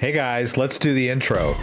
Hey guys, let's do the intro.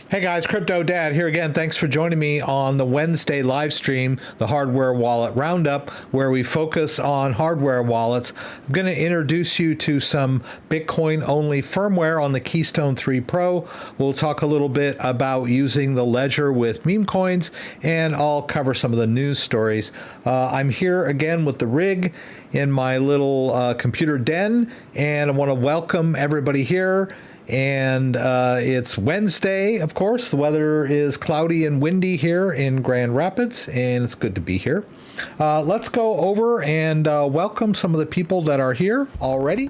Hey guys, CryptoDad here again. Thanks for joining me on the Wednesday live stream, the Hardware Wallet Roundup, where we focus on hardware wallets. I'm going to introduce you to some Bitcoin-only firmware on the Keystone 3 Pro. We'll talk a little bit about using the ledger with meme coins, and I'll cover some of the news stories. I'm here again with the rig in my little computer den, and I want to welcome everybody here. And it's Wednesday, of course. The weather is cloudy and windy here in Grand Rapids, and it's good to be here. Let's go over and welcome some of the people that are here already.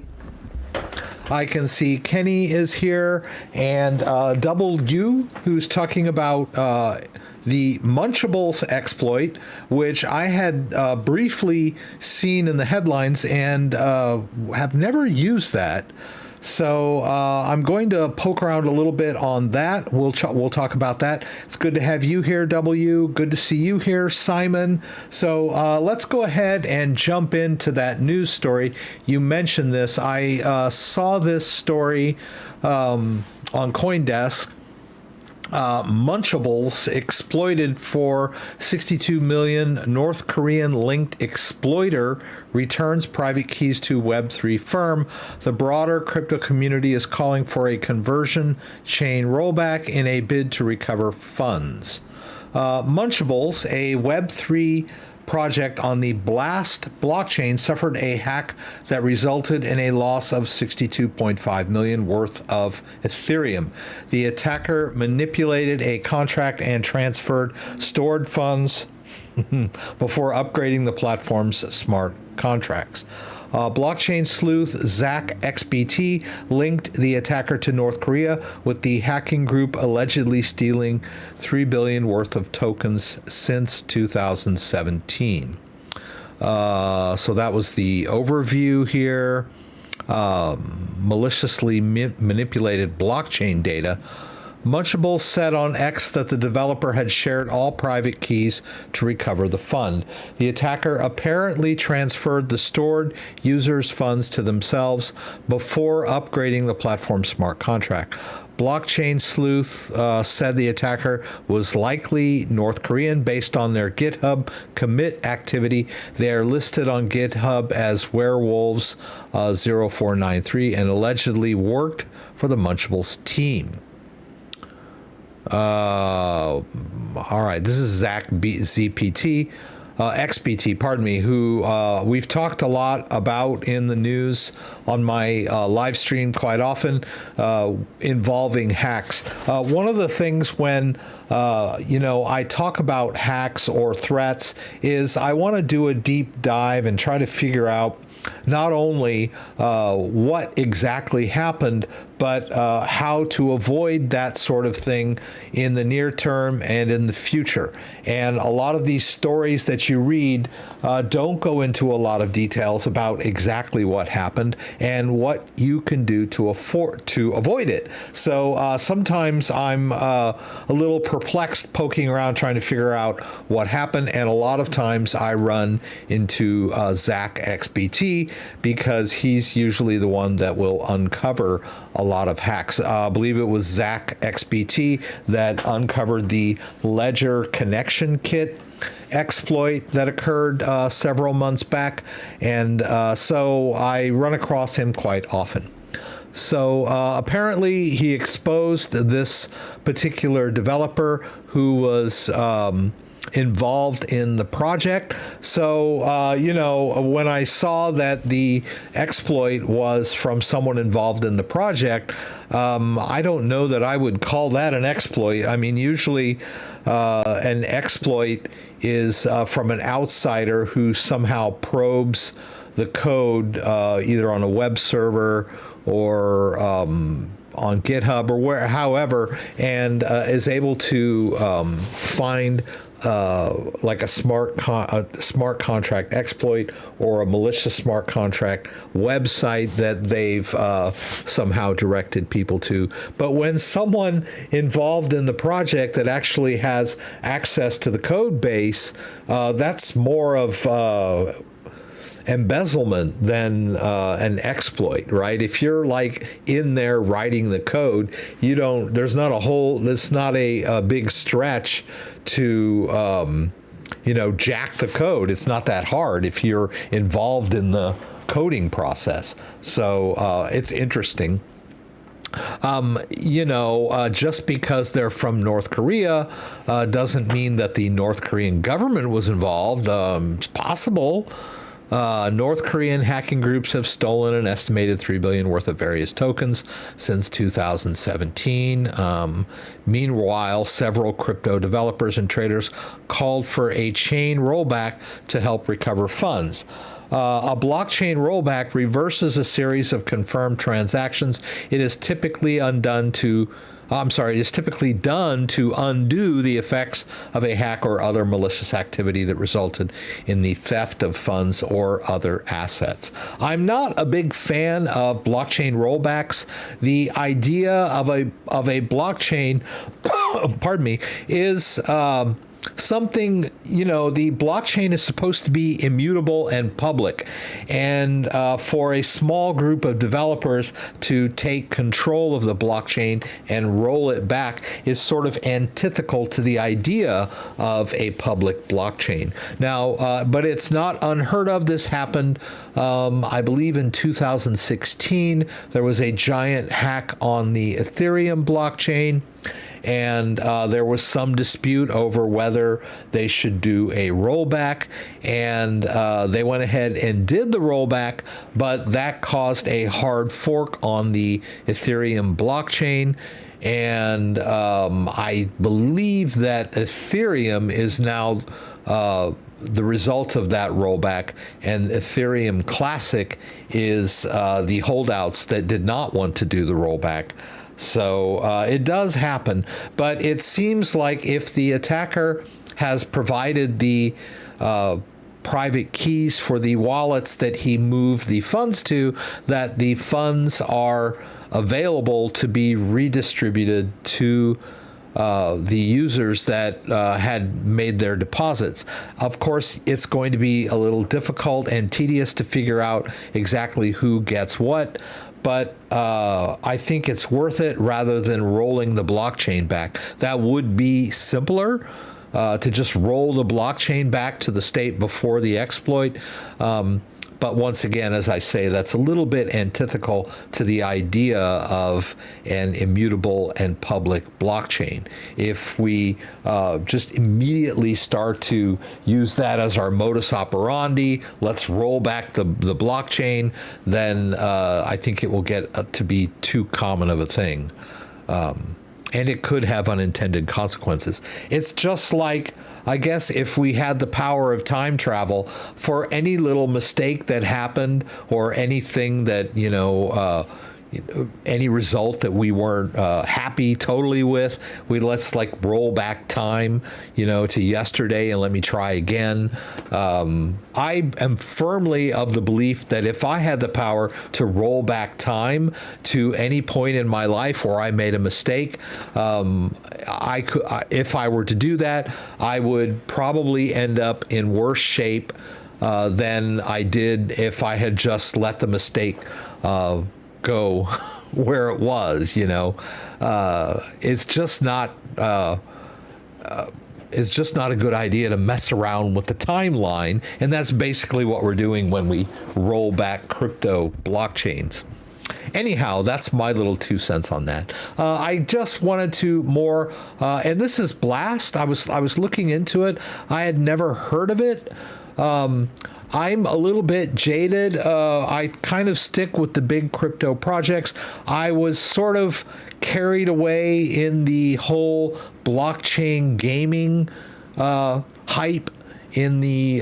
I can see Kenny is here, and Double U, who's talking about the Munchables exploit, which I had briefly seen in the headlines and have never used that. So I'm going to poke around a little bit on that. We'll talk about that. It's good to have you here, W. Good to see you here, Simon. So let's go ahead and jump into that news story. You mentioned this. I saw this story on CoinDesk. Munchables exploited for 62 million. North Korean linked exploiter returns private keys to Web3 firm. The broader crypto community is calling for a conversion chain rollback in a bid to recover funds. Munchables, a Web3 project on the Blast blockchain, suffered a hack that resulted in a loss of 62.5 million worth of Ethereum. The attacker manipulated a contract and transferred stored funds before upgrading the platform's smart contracts. Blockchain sleuth Zach XBT linked the attacker to North Korea, with the hacking group allegedly stealing $3 billion worth of tokens since 2017. So that was the overview here. Maliciously manipulated blockchain data. Munchables said on X that the developer had shared all private keys to recover the fund. The attacker apparently transferred the stored users' funds to themselves before upgrading the platform's smart contract. Blockchain sleuth said the attacker was likely North Korean based on their GitHub commit activity. They are listed on GitHub as Werewolves 0493 and allegedly worked for the Munchables team. All right, this is Zach XBT, pardon me, who we've talked a lot about in the news on my live stream quite often, involving hacks. One of the things when I talk about hacks or threats is I want to do a deep dive and try to figure out not only what exactly happened, but how to avoid that sort of thing in the near term and in the future. And a lot of these stories that you read don't go into a lot of details about exactly what happened and what you can do to avoid it. So sometimes I'm a little perplexed poking around trying to figure out what happened, and a lot of times I run into Zach XBT because he's usually the one that will uncover a lot of hacks. I believe it was Zach XBT that uncovered the Ledger Connection Kit exploit that occurred several months back, and so I run across him quite often. So apparently he exposed this particular developer who was involved in the project. So, when I saw that the exploit was from someone involved in the project, I don't know that I would call that an exploit. I mean, usually an exploit is from an outsider who somehow probes the code either on a web server or on GitHub or where, however, and is able to find like a smart contract exploit or a malicious smart contract website that they've somehow directed people to. But when someone involved in the project that actually has access to the code base, that's more of embezzlement than an exploit, right? If you're like in there writing the code, there's not a big stretch to jack the code. It's not that hard if you're involved in the coding process. So it's interesting. Just because they're from North Korea doesn't mean that the North Korean government was involved. It's possible. North Korean hacking groups have stolen an estimated $3 billion worth of various tokens since 2017. Meanwhile, several crypto developers and traders called for a chain rollback to help recover funds. A blockchain rollback reverses a series of confirmed transactions. It is typically done to undo the effects of a hack or other malicious activity that resulted in the theft of funds or other assets. I'm not a big fan of blockchain rollbacks. The idea of a blockchain, pardon me, is something, the blockchain is supposed to be immutable and public. And for a small group of developers to take control of the blockchain and roll it back is sort of antithetical to the idea of a public blockchain. Now, but it's not unheard of. This happened, I believe, in 2016. There was a giant hack on the Ethereum blockchain. And there was some dispute over whether they should do a rollback, and they went ahead and did the rollback, but that caused a hard fork on the Ethereum blockchain. And I believe that Ethereum is now the result of that rollback, and Ethereum Classic is the holdouts that did not want to do the rollback. So it does happen, but it seems like if the attacker has provided the private keys for the wallets that he moved the funds to, that the funds are available to be redistributed to the users that had made their deposits. Of course, it's going to be a little difficult and tedious to figure out exactly who gets what, but I think it's worth it rather than rolling the blockchain back. That would be simpler, to just roll the blockchain back to the state before the exploit. But once again, as I say, that's a little bit antithetical to the idea of an immutable and public blockchain. If we just immediately start to use that as our modus operandi, let's roll back the blockchain, then I think it will get to be too common of a thing. And it could have unintended consequences. It's just like, I guess, if we had the power of time travel, for any little mistake that happened or anything that, any result that we weren't happy totally with, let's like roll back time, to yesterday and let me try again. I am firmly of the belief that if I had the power to roll back time to any point in my life where I made a mistake, I could, if I were to do that, I would probably end up in worse shape than I did if I had just let the mistake go where it was. It's just not a good idea to mess around with the timeline, and that's basically what we're doing when we roll back crypto blockchains. Anyhow, that's my little 2 cents on that. I just wanted to more, and this is Blast. I was looking into it. I had never heard of it. I'm a little bit jaded. I kind of stick with the big crypto projects. I was sort of carried away in the whole blockchain gaming hype in the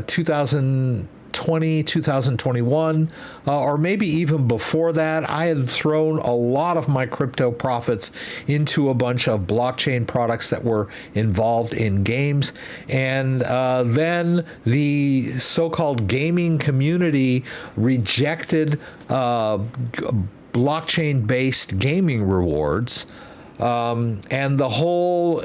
2012 2021, or maybe even before that, I had thrown a lot of my crypto profits into a bunch of blockchain products that were involved in games. And then the so-called gaming community rejected blockchain-based gaming rewards, and the whole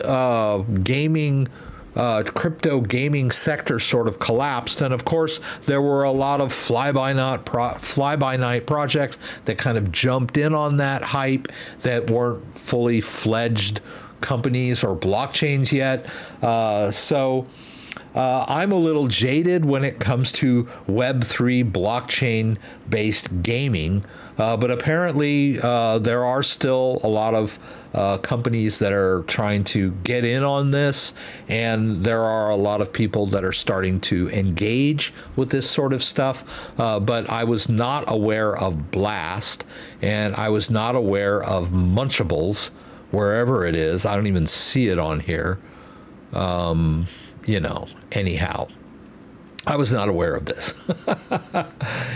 crypto gaming sector sort of collapsed. And of course, there were a lot of fly-by-night projects that kind of jumped in on that hype that weren't fully fledged companies or blockchains yet. So I'm a little jaded when it comes to Web3 blockchain-based gaming. But apparently, there are still a lot of companies that are trying to get in on this, and there are a lot of people that are starting to engage with this sort of stuff. But I was not aware of Blast, and I was not aware of Munchables, wherever it is. I don't even see it on here. Anyhow. I was not aware of this.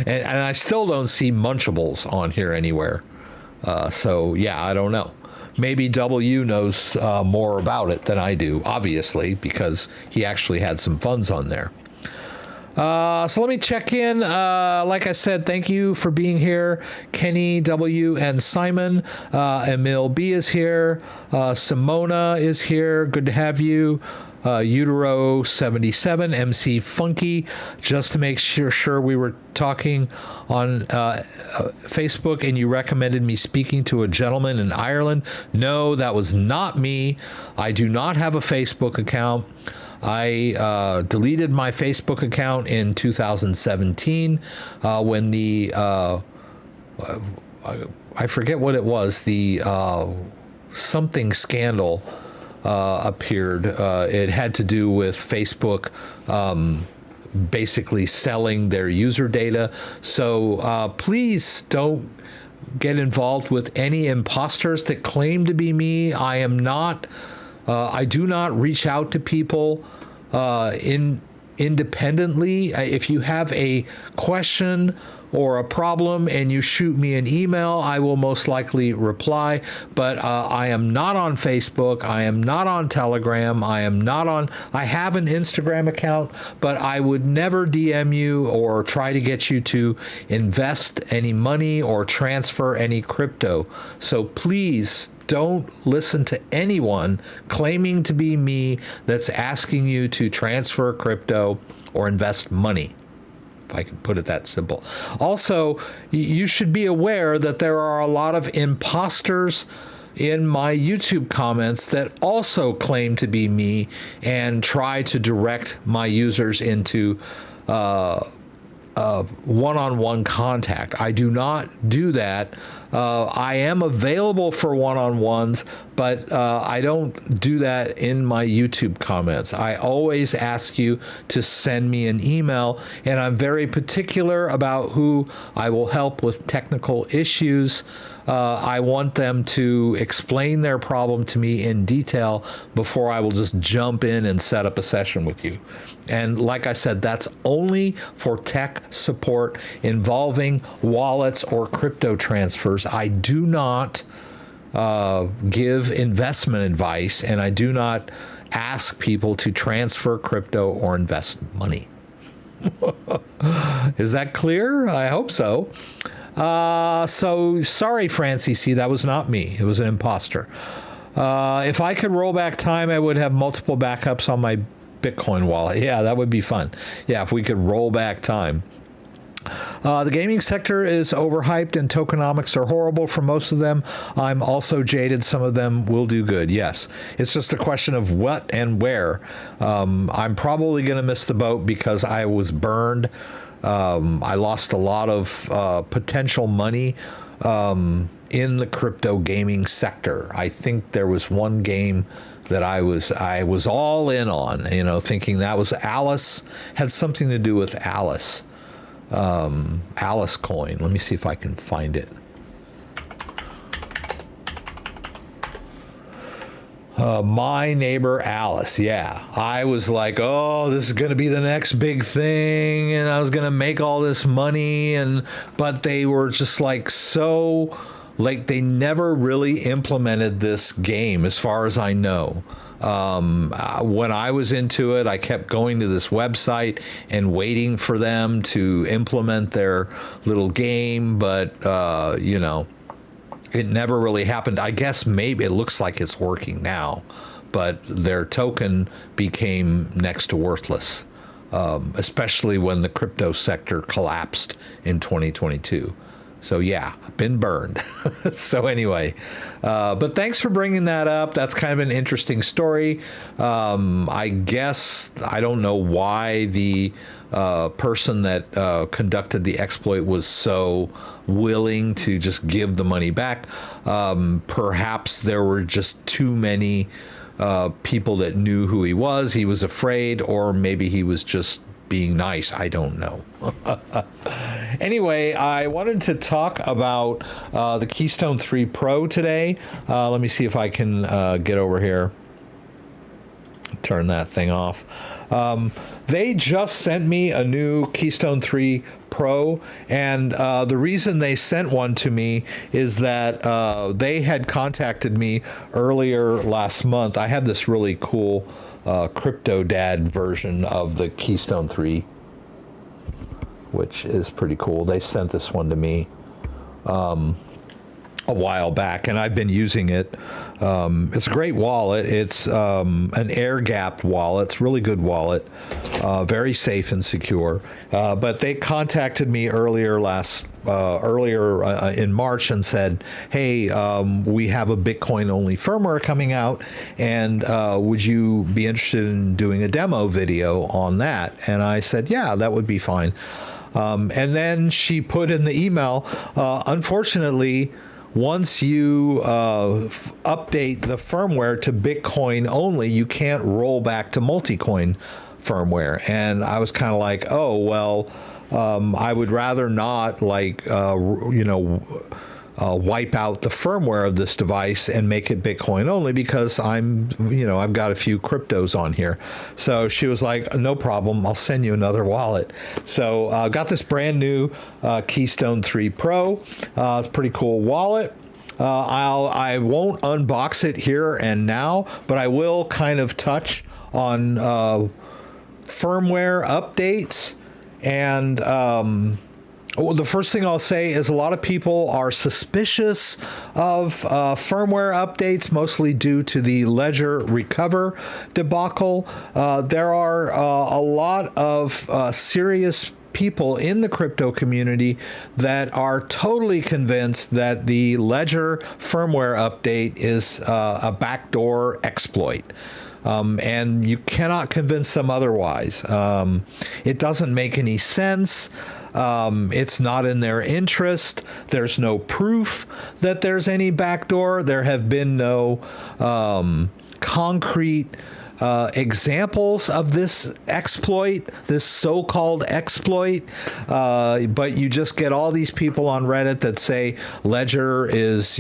and I still don't see Munchables on here anywhere. So, yeah, I don't know. Maybe W knows more about it than I do, obviously, because he actually had some funds on there. So let me check in. Like I said, thank you for being here. Kenny W. and Simon. Emil B. is here. Simona is here. Good to have you. Utero 77, MC Funky, just to make sure we were talking on Facebook, and you recommended me speaking to a gentleman in Ireland. No, that was not me. I do not have a Facebook account. I deleted my Facebook account in 2017 when the I forget what it was, the something scandal appeared. It had to do with Facebook basically selling their user data. So please don't get involved with any imposters that claim to be me. I am not. I do not reach out to people independently. If you have a question or a problem and you shoot me an email, I will most likely reply. But I am not on Facebook. I am not on Telegram. I have an Instagram account, but I would never DM you or try to get you to invest any money or transfer any crypto. So please don't listen to anyone claiming to be me that's asking you to transfer crypto or invest money, if I can put it that simple. Also, you should be aware that there are a lot of imposters in my YouTube comments that also claim to be me and try to direct my users into one-on-one contact. I do not do that. I am available for one-on-ones, but I don't do that in my YouTube comments. I always ask you to send me an email, and I'm very particular about who I will help with technical issues. I want them to explain their problem to me in detail before I will just jump in and set up a session with you. And like I said, that's only for tech support involving wallets or crypto transfers. I do not give investment advice, and I do not ask people to transfer crypto or invest money. Is that clear? I hope so. So sorry, Francie C. That was not me. It was an imposter. If I could roll back time, I would have multiple backups on my Bitcoin wallet. Yeah, that would be fun. Yeah, if we could roll back time. The gaming sector is overhyped and tokenomics are horrible for most of them. I'm also jaded. Some of them will do good. Yes. It's just a question of what and where. I'm probably going to miss the boat because I was burned. I lost a lot of potential money in the crypto gaming sector. I think there was one game that I was all in on, thinking that was Alice, had something to do with Alice. Alice coin. Let me see if I can find it. My neighbor Alice. Yeah, I was like, oh, this is going to be the next big thing, and I was going to make all this money, but they were just like so, like they never really implemented this game, as far as I know. When I was into it, I kept going to this website and waiting for them to implement their little game, but it never really happened. I guess maybe it looks like it's working now, but their token became next to worthless, especially when the crypto sector collapsed in 2022. So yeah, been burned. So anyway, but thanks for bringing that up. That's kind of an interesting story. I guess I don't know why the person that conducted the exploit was so willing to just give the money back. Perhaps there were just too many people that knew who he was. He was afraid, or maybe he was just being nice. I don't know. Anyway, I wanted to talk about the Keystone 3 Pro today. Let me see if I can get over here. Turn that thing off. They just sent me a new Keystone 3 Pro, and the reason they sent one to me is that they had contacted me earlier last month. I have this really cool CryptoDad version of the Keystone 3, which is pretty cool. They sent this one to me a while back, and I've been using it. It's a great wallet. It's an Airgap wallet. It's a really good wallet, very safe and secure. But they contacted me earlier in March and said, hey, we have a Bitcoin-only firmware coming out, and would you be interested in doing a demo video on that? And I said, yeah, that would be fine. And then she put in the email, unfortunately, once you update the firmware to Bitcoin only, you can't roll back to multi-coin firmware. And I was kind of like, oh, well, I would rather not, like, wipe out the firmware of this device and make it Bitcoin only, because I've got a few cryptos on here. So she was like, no problem, I'll send you another wallet. So got this brand new Keystone 3 Pro. It's a pretty cool wallet. I won't unbox it here and now, but I will kind of touch on firmware updates. And the first thing I'll say is a lot of people are suspicious of firmware updates, mostly due to the Ledger Recover debacle. There are a lot of serious people in the crypto community that are totally convinced that the Ledger firmware update is a backdoor exploit. And you cannot convince them otherwise. It doesn't make any sense. It's not in their interest. There's no proof that there's any backdoor. There have been no concrete examples of this exploit, this so-called exploit, but you just get all these people on Reddit that say Ledger is,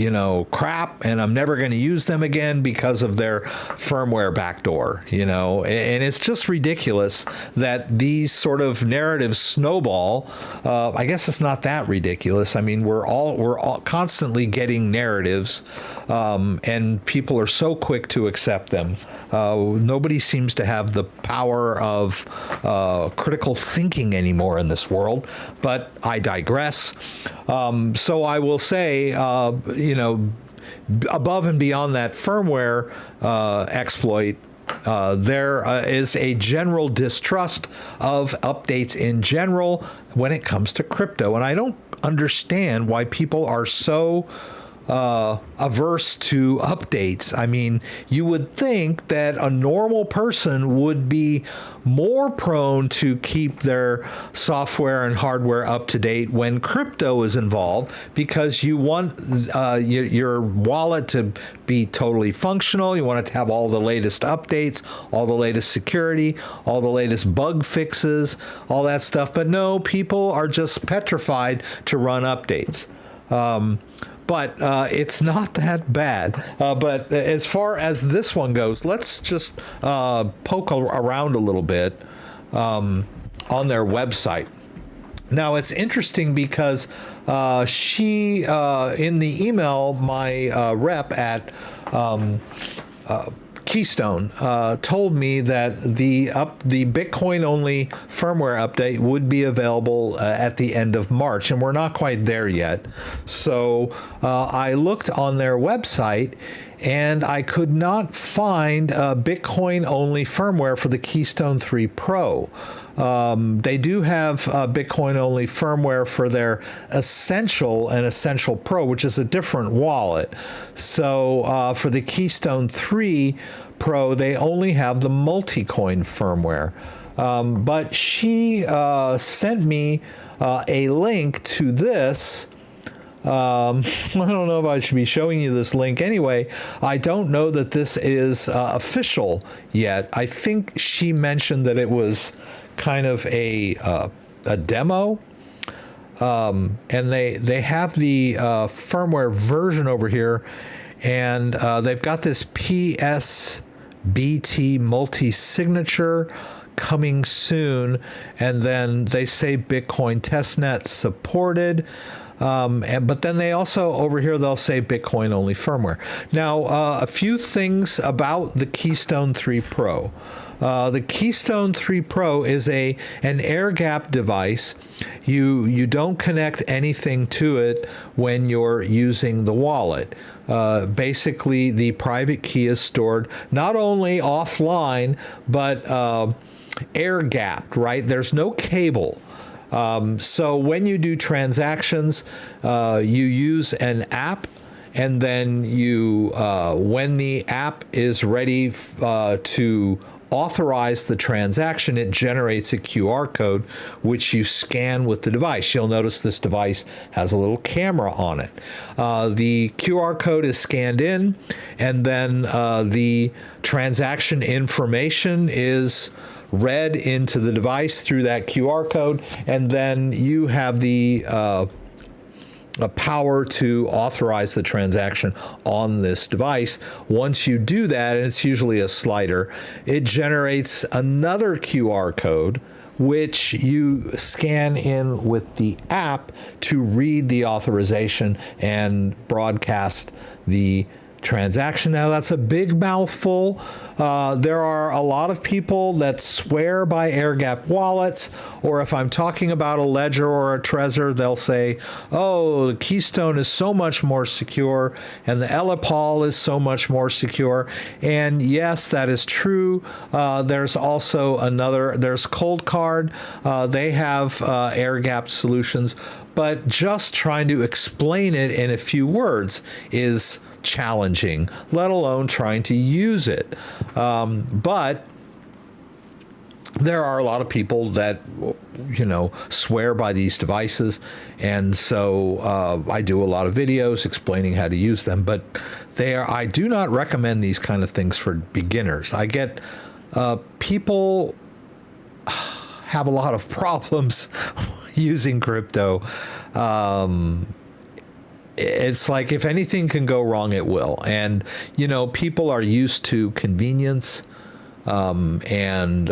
crap, and I'm never going to use them again because of their firmware backdoor, and it's just ridiculous that these sort of narratives snowball. I guess it's not that ridiculous. I mean, we're all constantly getting narratives, and people are so quick to accept them. Nobody seems to have the power of critical thinking anymore in this world, but I digress. So I will say, above and beyond that firmware exploit, there is a general distrust of updates in general when it comes to crypto. And I don't understand why people are so averse to updates. I mean, you would think that a normal person would be more prone to keep their software and hardware up to date when crypto is involved, because you want your wallet to be totally functional. You want it to have all the latest updates, all the latest security, all the latest bug fixes, all that stuff. But no, people are just petrified to run updates. but it's not that bad. But as far as this one goes, let's just poke around a little bit on their website. Now, it's interesting because she, in the email, my rep at Keystone told me that the Bitcoin-only firmware update would be available at the end of March, and we're not quite there yet. So I looked on their website, and I could not find Bitcoin-only firmware for the Keystone 3 Pro. They do have Bitcoin-only firmware for their Essential and Essential Pro, which is a different wallet. So for the Keystone 3 Pro, they only have the multi-coin firmware. But she sent me a link to this. I don't know if I should be showing you this link anyway. I don't know that this is official yet. I think she mentioned that it was kind of a demo, and they have the firmware version over here, and they've got this PSBT multi-signature coming soon, and then they say Bitcoin testnet supported. But then they also, over here, they'll say Bitcoin only firmware. Now, a few things about the Keystone 3 Pro. The Keystone 3 Pro is an Airgap device. You don't connect anything to it when you're using the wallet. Basically, the private key is stored not only offline, but air-gapped, right? There's no cable. So when you do transactions, you use an app, and then you, when the app is ready to authorize the transaction, it generates a QR code, which you scan with the device. You'll notice this device has a little camera on it. The QR code is scanned in, and then the transaction information is read into the device through that QR code, and then you have the power to authorize the transaction on this device. Once you do that, and it's usually a slider, it generates another QR code, which you scan in with the app to read the authorization and broadcast the transaction. Now, that's a big mouthful. There are a lot of people that swear by Airgap wallets, or if I'm talking about a Ledger or a Trezor, they'll say, oh, the Keystone is so much more secure, and the Elipal is so much more secure. And yes, that is true. There's also there's ColdCard. They have Airgap solutions, but just trying to explain it in a few words is challenging, let alone trying to use it. But there are a lot of people that, swear by these devices, and so I do a lot of videos explaining how to use them. But I do not recommend these kind of things for beginners. I get people have a lot of problems using crypto. It's like if anything can go wrong, it will. And, people are used to convenience and,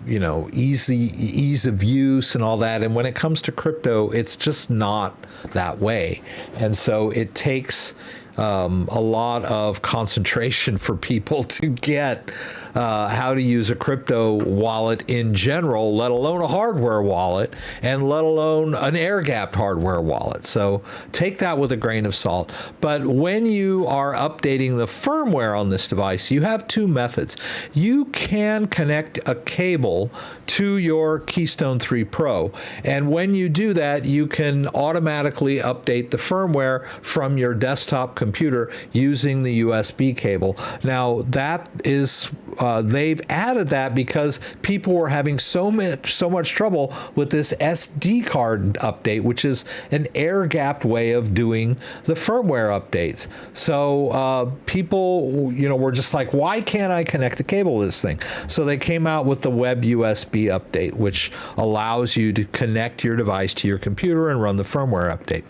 ease of use and all that. And when it comes to crypto, it's just not that way. And so it takes a lot of concentration for people to get how to use a crypto wallet in general, let alone a hardware wallet, and let alone an air-gapped hardware wallet. So take that with a grain of salt. But when you are updating the firmware on this device, you have two methods. You can connect a cable to your Keystone 3 Pro, and when you do that, you can automatically update the firmware from your desktop computer using the USB cable. Now, that is they've added that because people were having so much trouble with this SD card update, which is an air-gapped way of doing the firmware updates. So people, were just like, why can't I connect a cable to this thing? So they came out with the Web USB update, which allows you to connect your device to your computer and run the firmware update.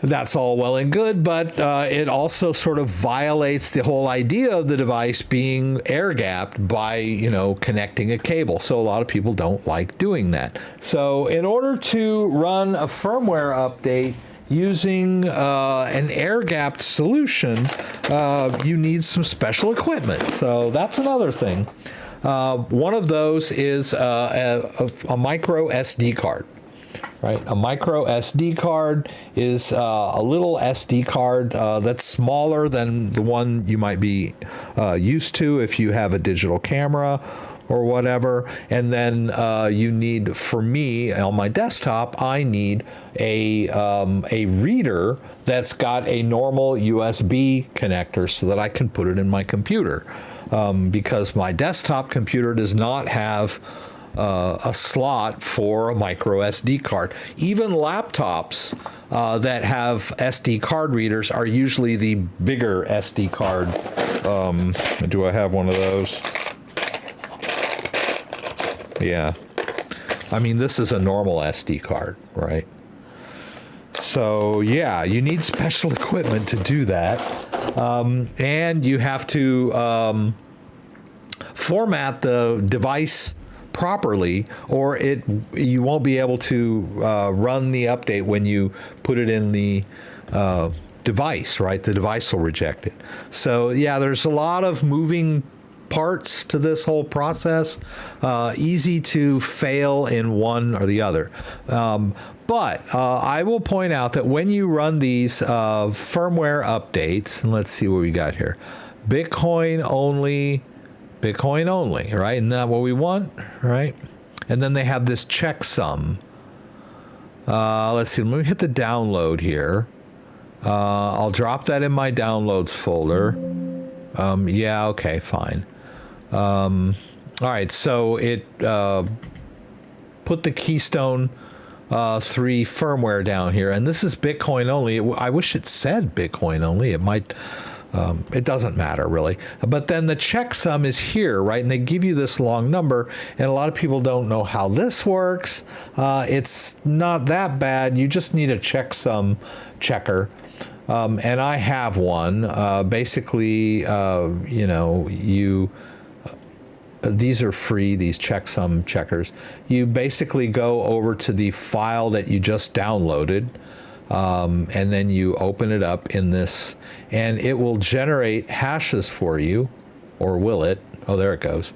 That's all well and good, but it also sort of violates the whole idea of the device being air-gapped by, connecting a cable. So a lot of people don't like doing that. So in order to run a firmware update using an air-gapped solution, you need some special equipment. So that's another thing. One of those is a micro SD card. Right, a micro SD card is a little SD card that's smaller than the one you might be used to if you have a digital camera or whatever. And then you need, for me on my desktop, I need a reader that's got a normal USB connector so that I can put it in my computer, because my desktop computer does not have a slot for a micro SD card. Even laptops that have SD card readers are usually the bigger SD card. Do I have one of those? Yeah. I mean, this is a normal SD card, right? So yeah, you need special equipment to do that. And you have to format the device properly, or you won't be able to run the update when you put it in the device, right? The device will reject it. So yeah, there's a lot of moving parts to this whole process. Easy to fail in one or the other. But I will point out that when you run these firmware updates, and let's see what we got here. Bitcoin only, right? Isn't that what we want, right? And then they have this checksum. Let's see, let me hit the download here. I'll drop that in my downloads folder. Yeah, okay, fine. All right, so it put the Keystone 3 firmware down here, and this is Bitcoin only. I wish it said Bitcoin only. It might... it doesn't matter really, but then the checksum is here, right? And they give you this long number, and a lot of people don't know how this works. It's not that bad. You just need a checksum checker, and I have one. Basically, these are free, these checksum checkers. You basically go over to the file that you just downloaded, and then you open it up in this, and it will generate hashes for you, or will it? Oh, there it goes.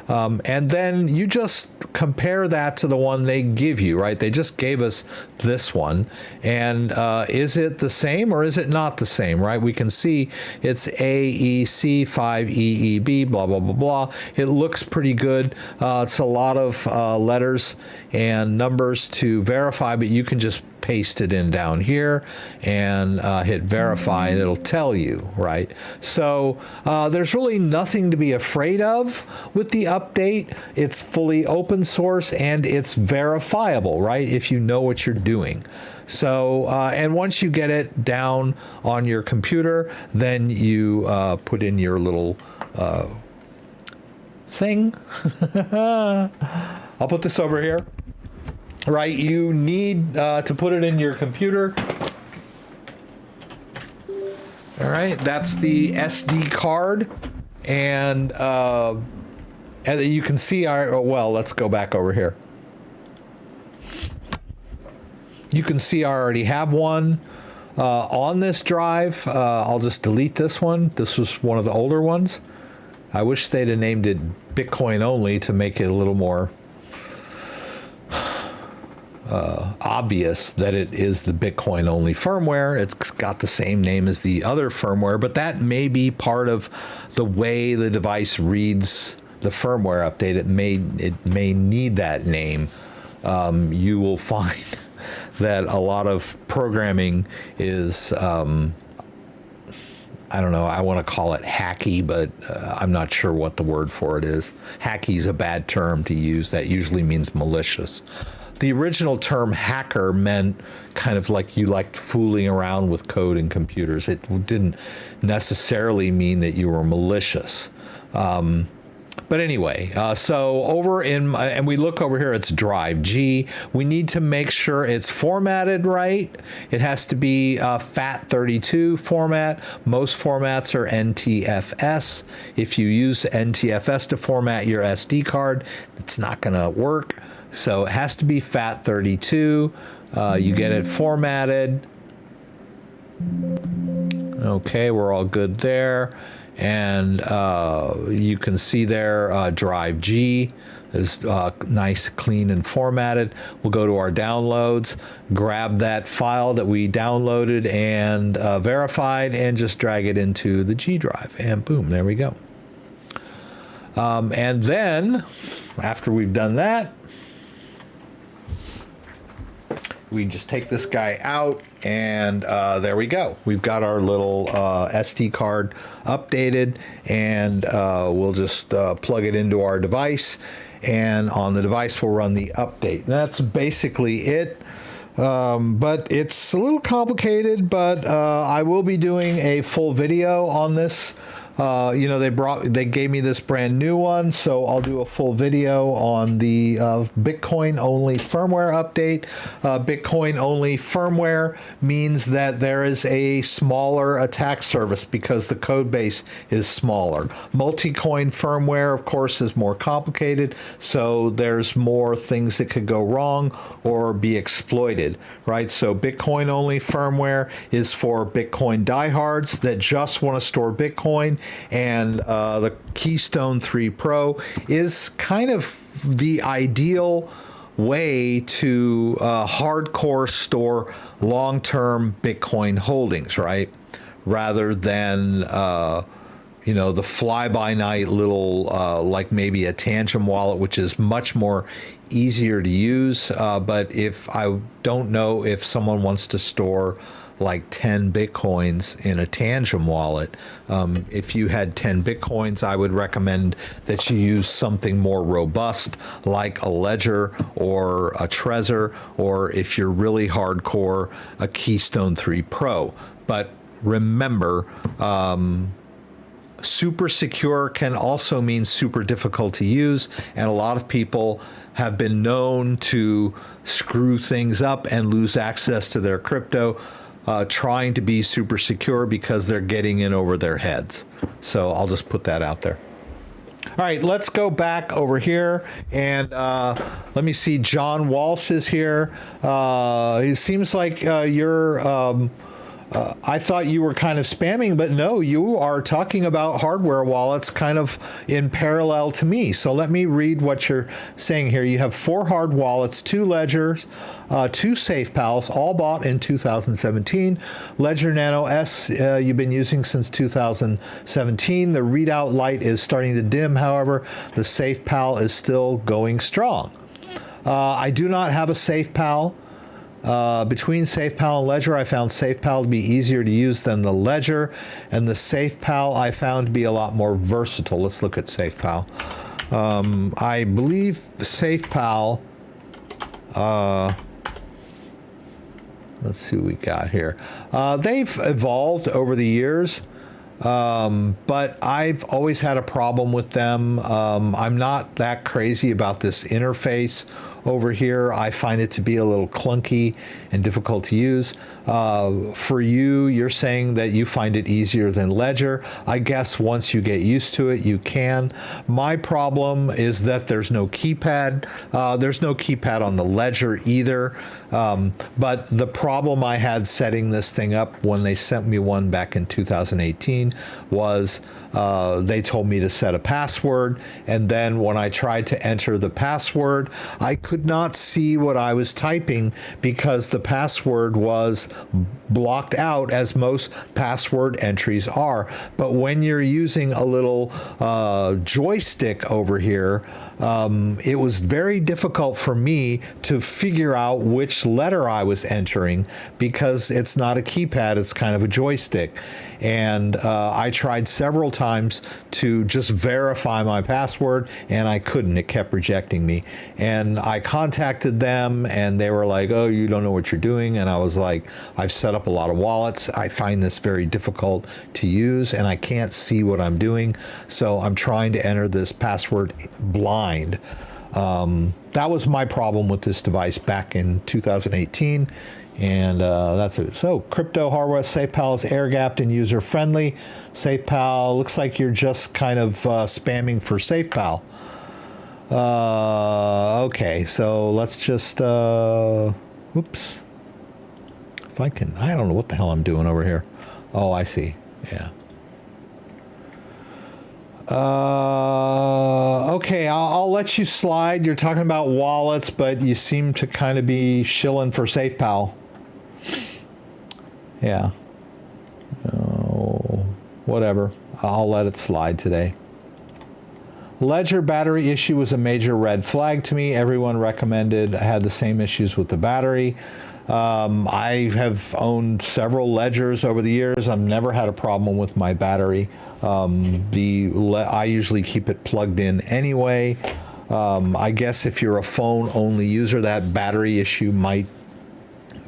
And then you just compare that to the one they give you, right? They just gave us this one. And is it the same or is it not the same, right? We can see it's AEC5EEB, blah, blah, blah, blah. It looks pretty good. It's a lot of letters and numbers to verify, but you can just paste it in down here and hit verify, and it'll tell you, right? So there's really nothing to be afraid of with the update. It's fully open source and it's verifiable, right? If you know what you're doing. So, and once you get it down on your computer, then you put in your little thing. I'll put this over here. Right, you need to put it in your computer. All right, that's the SD card, and you can see let's go back over here. You can see I already have one on this drive. I'll just delete this one. This was one of the older ones. I wish they'd have named it Bitcoin only to make it a little more obvious that it is the Bitcoin only firmware. It's got the same name as the other firmware, but that may be part of the way the device reads the firmware update. It may need that name. You will find that a lot of programming is I don't know, I want to call it hacky, but I'm not sure what the word for it is. Hacky is a bad term to use. That usually means malicious. The original term hacker meant kind of like you liked fooling around with code and computers. It didn't necessarily mean that you were malicious. But anyway, so over in, and we look over here, it's drive G. We need to make sure it's formatted right. It has to be FAT32 format. Most formats are NTFS. If you use NTFS to format your SD card, it's not going to work. So it has to be FAT32. You get it formatted. Okay, we're all good there. And you can see there, drive G is nice, clean, and formatted. We'll go to our downloads, grab that file that we downloaded and verified, and just drag it into the G drive. And boom, there we go. And then, after we've done that, we just take this guy out, and there we go. We've got our little SD card updated, and we'll just plug it into our device, and on the device we'll run the update. That's basically it. But it's a little complicated, but I will be doing a full video on this. You know, they gave me this brand new one, so I'll do a full video on the Bitcoin only firmware update. Bitcoin only firmware means that there is a smaller attack surface because the code base is smaller. Multi-coin firmware, of course, is more complicated, so there's more things that could go wrong or be exploited, right? So Bitcoin only firmware is for Bitcoin diehards that just want to store Bitcoin. And the Keystone 3 Pro is kind of the ideal way to hardcore store long-term Bitcoin holdings, right? Rather than, you know, the fly-by-night little, like maybe a Tangem Wallet, which is much more easier to use. But if I don't know if someone wants to store like 10 Bitcoins in a Tangem wallet. If you had 10 Bitcoins, I would recommend that you use something more robust like a Ledger or a Trezor, or if you're really hardcore, a Keystone 3 Pro. But remember, super secure can also mean super difficult to use, and a lot of people have been known to screw things up and lose access to their crypto trying to be super secure because they're getting in over their heads. So I'll just put that out there. All right, let's go back over here, and let me see. John Walsh is here. It seems like you're I thought you were kind of spamming, but no, you are talking about hardware wallets kind of in parallel to me. So let me read what you're saying here. You have 4 hard wallets, 2 ledgers, 2 SafePals, all bought in 2017. Ledger Nano S you've been using since 2017. The readout light is starting to dim, however. The SafePal is still going strong. I do not have a SafePal. Between SafePal and Ledger, I found SafePal to be easier to use than the Ledger, and the SafePal I found to be a lot more versatile. Let's look at SafePal. I believe SafePal, let's see what we got here. They've evolved over the years, but I've always had a problem with them. I'm not that crazy about this interface over here. I find it to be a little clunky and difficult to use. For you, you're saying that you find it easier than Ledger. I guess once you get used to it, you can. My problem is that there's no keypad. There's no keypad on the Ledger either. But the problem I had setting this thing up when they sent me one back in 2018 was they told me to set a password, and then when I tried to enter the password, I could not see what I was typing because the password was blocked out, as most password entries are. But when you're using a little joystick over here, it was very difficult for me to figure out which letter I was entering because it's not a keypad, it's kind of a joystick. And I tried several times to just verify my password, and I couldn't. It kept rejecting me. And I contacted them, and they were like, oh, you don't know what you're doing. And I was like, I've set up a lot of wallets. I find this very difficult to use, and I can't see what I'm doing. So I'm trying to enter this password blind. That was my problem with this device back in 2018. And that's it. So crypto hardware, SafePal is air-gapped and user-friendly. SafePal looks like you're just kind of spamming for SafePal. Okay, so let's just, whoops. If I can, I don't know what the hell I'm doing over here. Oh, I see. Yeah. Okay, I'll let you slide. You're talking about wallets, but you seem to kind of be shilling for SafePal. Yeah. Oh, whatever. I'll let it slide today. Ledger battery issue was a major red flag to me. Everyone recommended. I had the same issues with the battery. I have owned several Ledgers over the years. I've never had a problem with my battery. I usually keep it plugged in anyway. I guess if you're a phone-only user, that battery issue might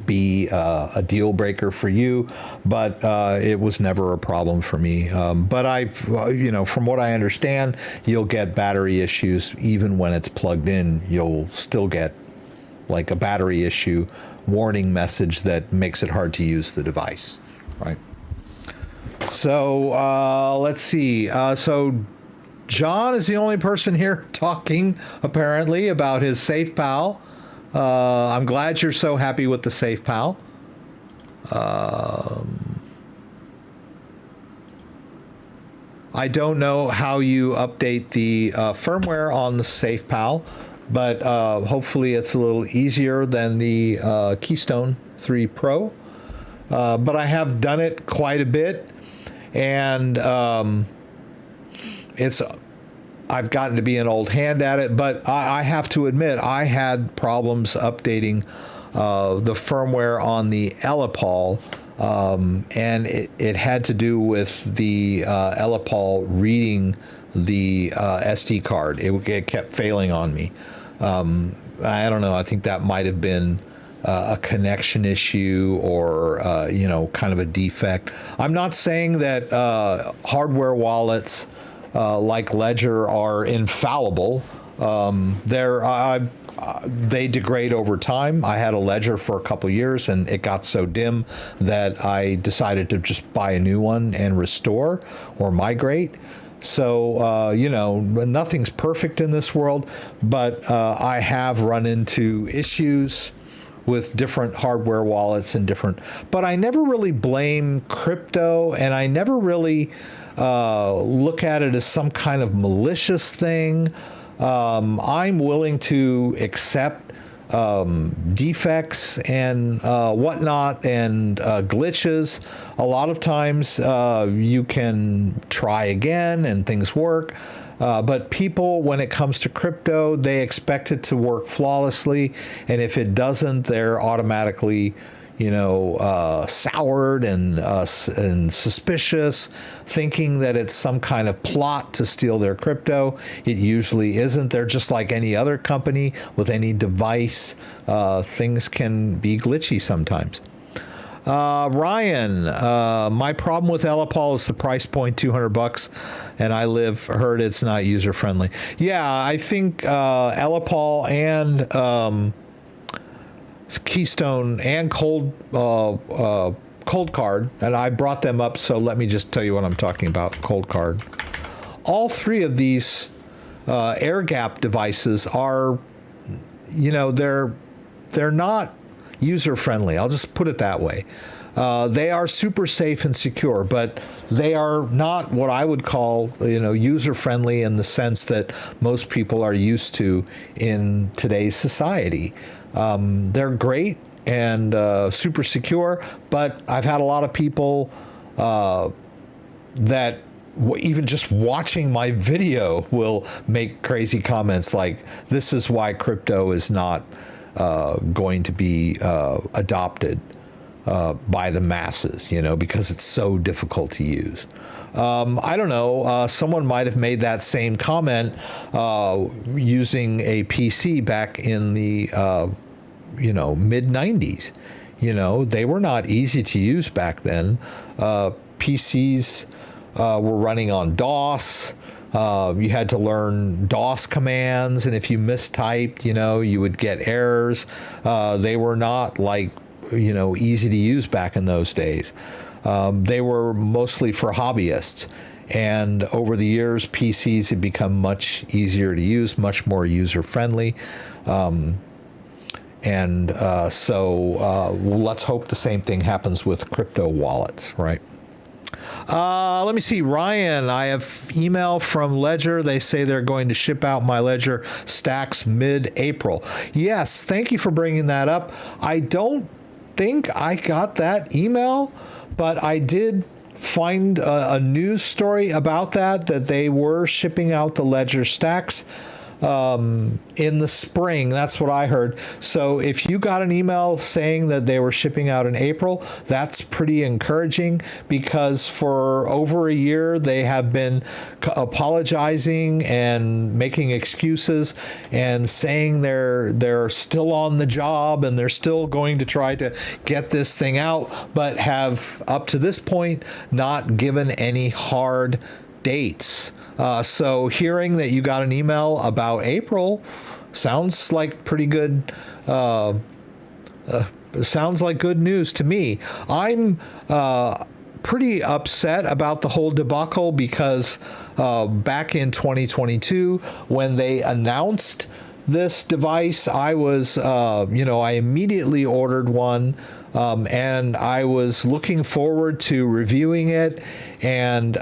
be a deal breaker for you, but it was never a problem for me. But from what I understand, you'll get battery issues even when it's plugged in. You'll still get like a battery issue warning message that makes it hard to use the device, right? So let's see. So John is the only person here talking apparently about his SafePal. I'm glad you're so happy with the SafePal. I don't know how you update the firmware on the SafePal, but hopefully it's a little easier than the Keystone 3 Pro. But I have done it quite a bit, and I've gotten to be an old hand at it, but I have to admit I had problems updating the firmware on the Elipal, and it had to do with the Elipal reading the SD card. It kept failing on me. I don't know. I think that might have been a connection issue or kind of a defect. I'm not saying that hardware wallets like Ledger are infallible. They degrade over time. I had a Ledger for a couple years, and it got so dim that I decided to just buy a new one and restore or migrate. So, nothing's perfect in this world, but I have run into issues with different hardware wallets and but I never really blame crypto, and I never really look at it as some kind of malicious thing. I'm willing to accept defects and whatnot and glitches. A lot of times you can try again and things work. But people, when it comes to crypto, they expect it to work flawlessly. And if it doesn't, they're automatically soured and suspicious, thinking that it's some kind of plot to steal their crypto. It usually isn't. They're just like any other company with any device. Things can be glitchy sometimes. Ryan, my problem with Elipal is the price point, $200, and I heard it's not user friendly. Yeah, I think Elipal and Keystone and ColdCard, and I brought them up, so let me just tell you what I'm talking about. ColdCard. All three of these Airgap devices are, they're not user friendly. I'll just put it that way. They are super safe and secure, but they are not what I would call, user friendly in the sense that most people are used to in today's society. They're great and super secure, but I've had a lot of people that even just watching my video will make crazy comments like, this is why crypto is not going to be adopted. by the masses, because it's so difficult to use. I don't know. Someone might have made that same comment using a PC back in the mid 90s. They were not easy to use back then. PCs were running on DOS. You had to learn DOS commands, and if you mistyped, you would get errors. They were not like, easy to use back in those days. They were mostly for hobbyists. And over the years, PCs have become much easier to use, much more user-friendly. So let's hope the same thing happens with crypto wallets, right? Let me see, Ryan, I have email from Ledger. They say they're going to ship out my Ledger stacks mid-April. Yes, thank you for bringing that up. I don't think I got that email, but I did find a news story about that they were shipping out the Ledger stacks in the spring. That's what I heard. So if you got an email saying that they were shipping out in April, that's pretty encouraging, because for over a year they have been apologizing and making excuses and saying they're still on the job and they're still going to try to get this thing out, but have up to this point not given any hard dates. So hearing that you got an email about April sounds like pretty good. Sounds like good news to me. I'm pretty upset about the whole debacle because back in 2022, when they announced this device, I was, I immediately ordered one. And I was looking forward to reviewing it, and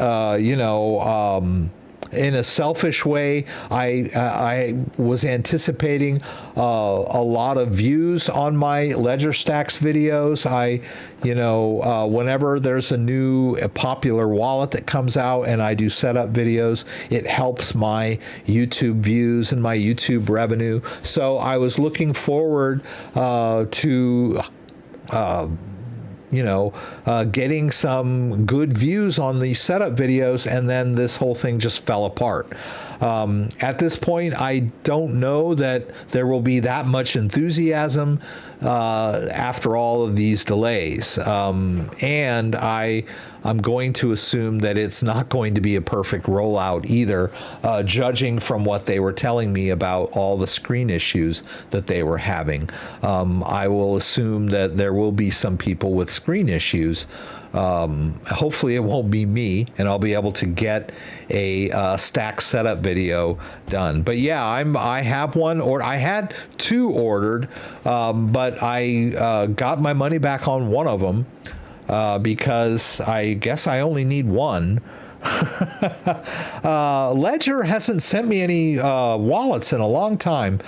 in a selfish way, I was anticipating a lot of views on my Ledger Stacks videos. Whenever there's a popular wallet that comes out and I do setup videos, it helps my YouTube views and my YouTube revenue. So I was looking forward to getting some good views on these setup videos, and then this whole thing just fell apart. At this point, I don't know that there will be that much enthusiasm after all of these delays. And I'm going to assume that it's not going to be a perfect rollout either, judging from what they were telling me about all the screen issues that they were having. I will assume that there will be some people with screen issues. Hopefully it won't be me, and I'll be able to get a stack setup video done. But yeah, I have one, or I had two ordered, but I got my money back on one of them because I guess I only need one. Ledger hasn't sent me any wallets in a long time.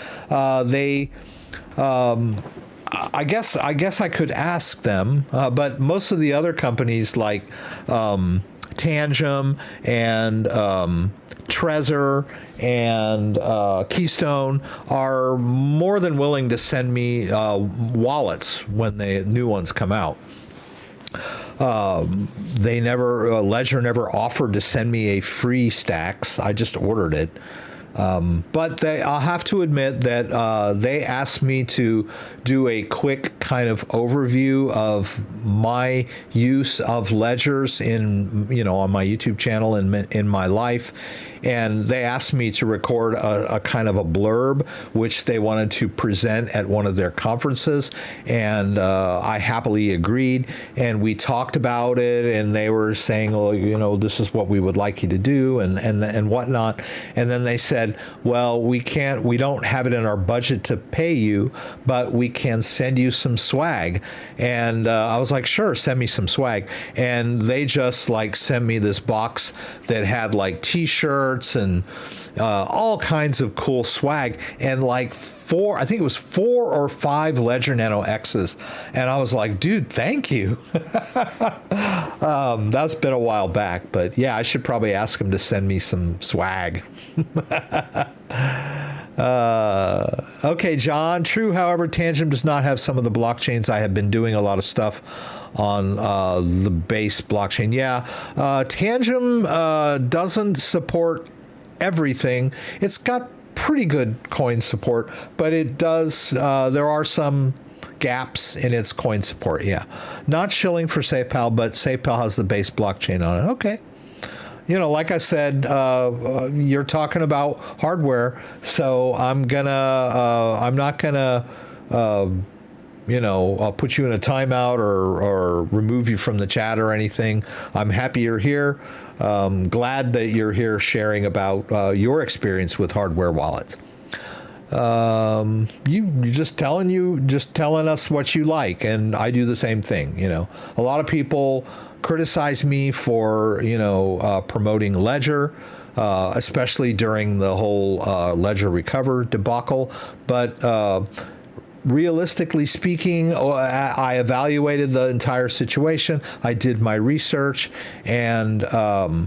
I guess I could ask them, but most of the other companies like Tangem and Trezor and Keystone are more than willing to send me wallets when the new ones come out. Ledger never offered to send me a free stacks. I just ordered it. But I'll have to admit that they asked me to do a quick kind of overview of my use of ledgers on my YouTube channel and in my life. And they asked me to record a kind of a blurb, which they wanted to present at one of their conferences. And I happily agreed. And we talked about it, and they were saying, well, this is what we would like you to do and whatnot. And then they said, well, we don't have it in our budget to pay you, but we can send you some swag. And I was like, sure, send me some swag. And they just sent me this box that had t-shirts and all kinds of cool swag, and I think it was 4 or 5 Ledger Nano X's. And I was like, dude, thank you. That's been a while back, but yeah, I should probably ask them to send me some swag. Okay, John. True, however, Tangem does not have some of the blockchains. I have been doing a lot of stuff on the base blockchain. Yeah, Tangem doesn't support everything. It's got pretty good coin support, but it does. There are some gaps in its coin support. Yeah, not shilling for SafePal, but SafePal has the base blockchain on it. Okay. You know, like I said, you're talking about hardware, so I'm not gonna, I'll put you in a timeout or remove you from the chat or anything. I'm happy you're here. Glad that you're here sharing about your experience with hardware wallets. You just telling us what you like, and I do the same thing. You know, a lot of people criticize me for promoting Ledger, especially during the whole Ledger Recover debacle, but realistically speaking, I evaluated the entire situation. I did my research, and I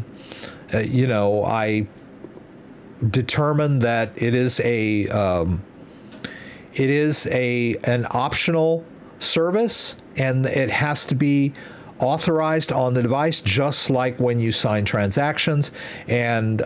determined that it is an optional service, and it has to be authorized on the device, just like when you sign transactions. And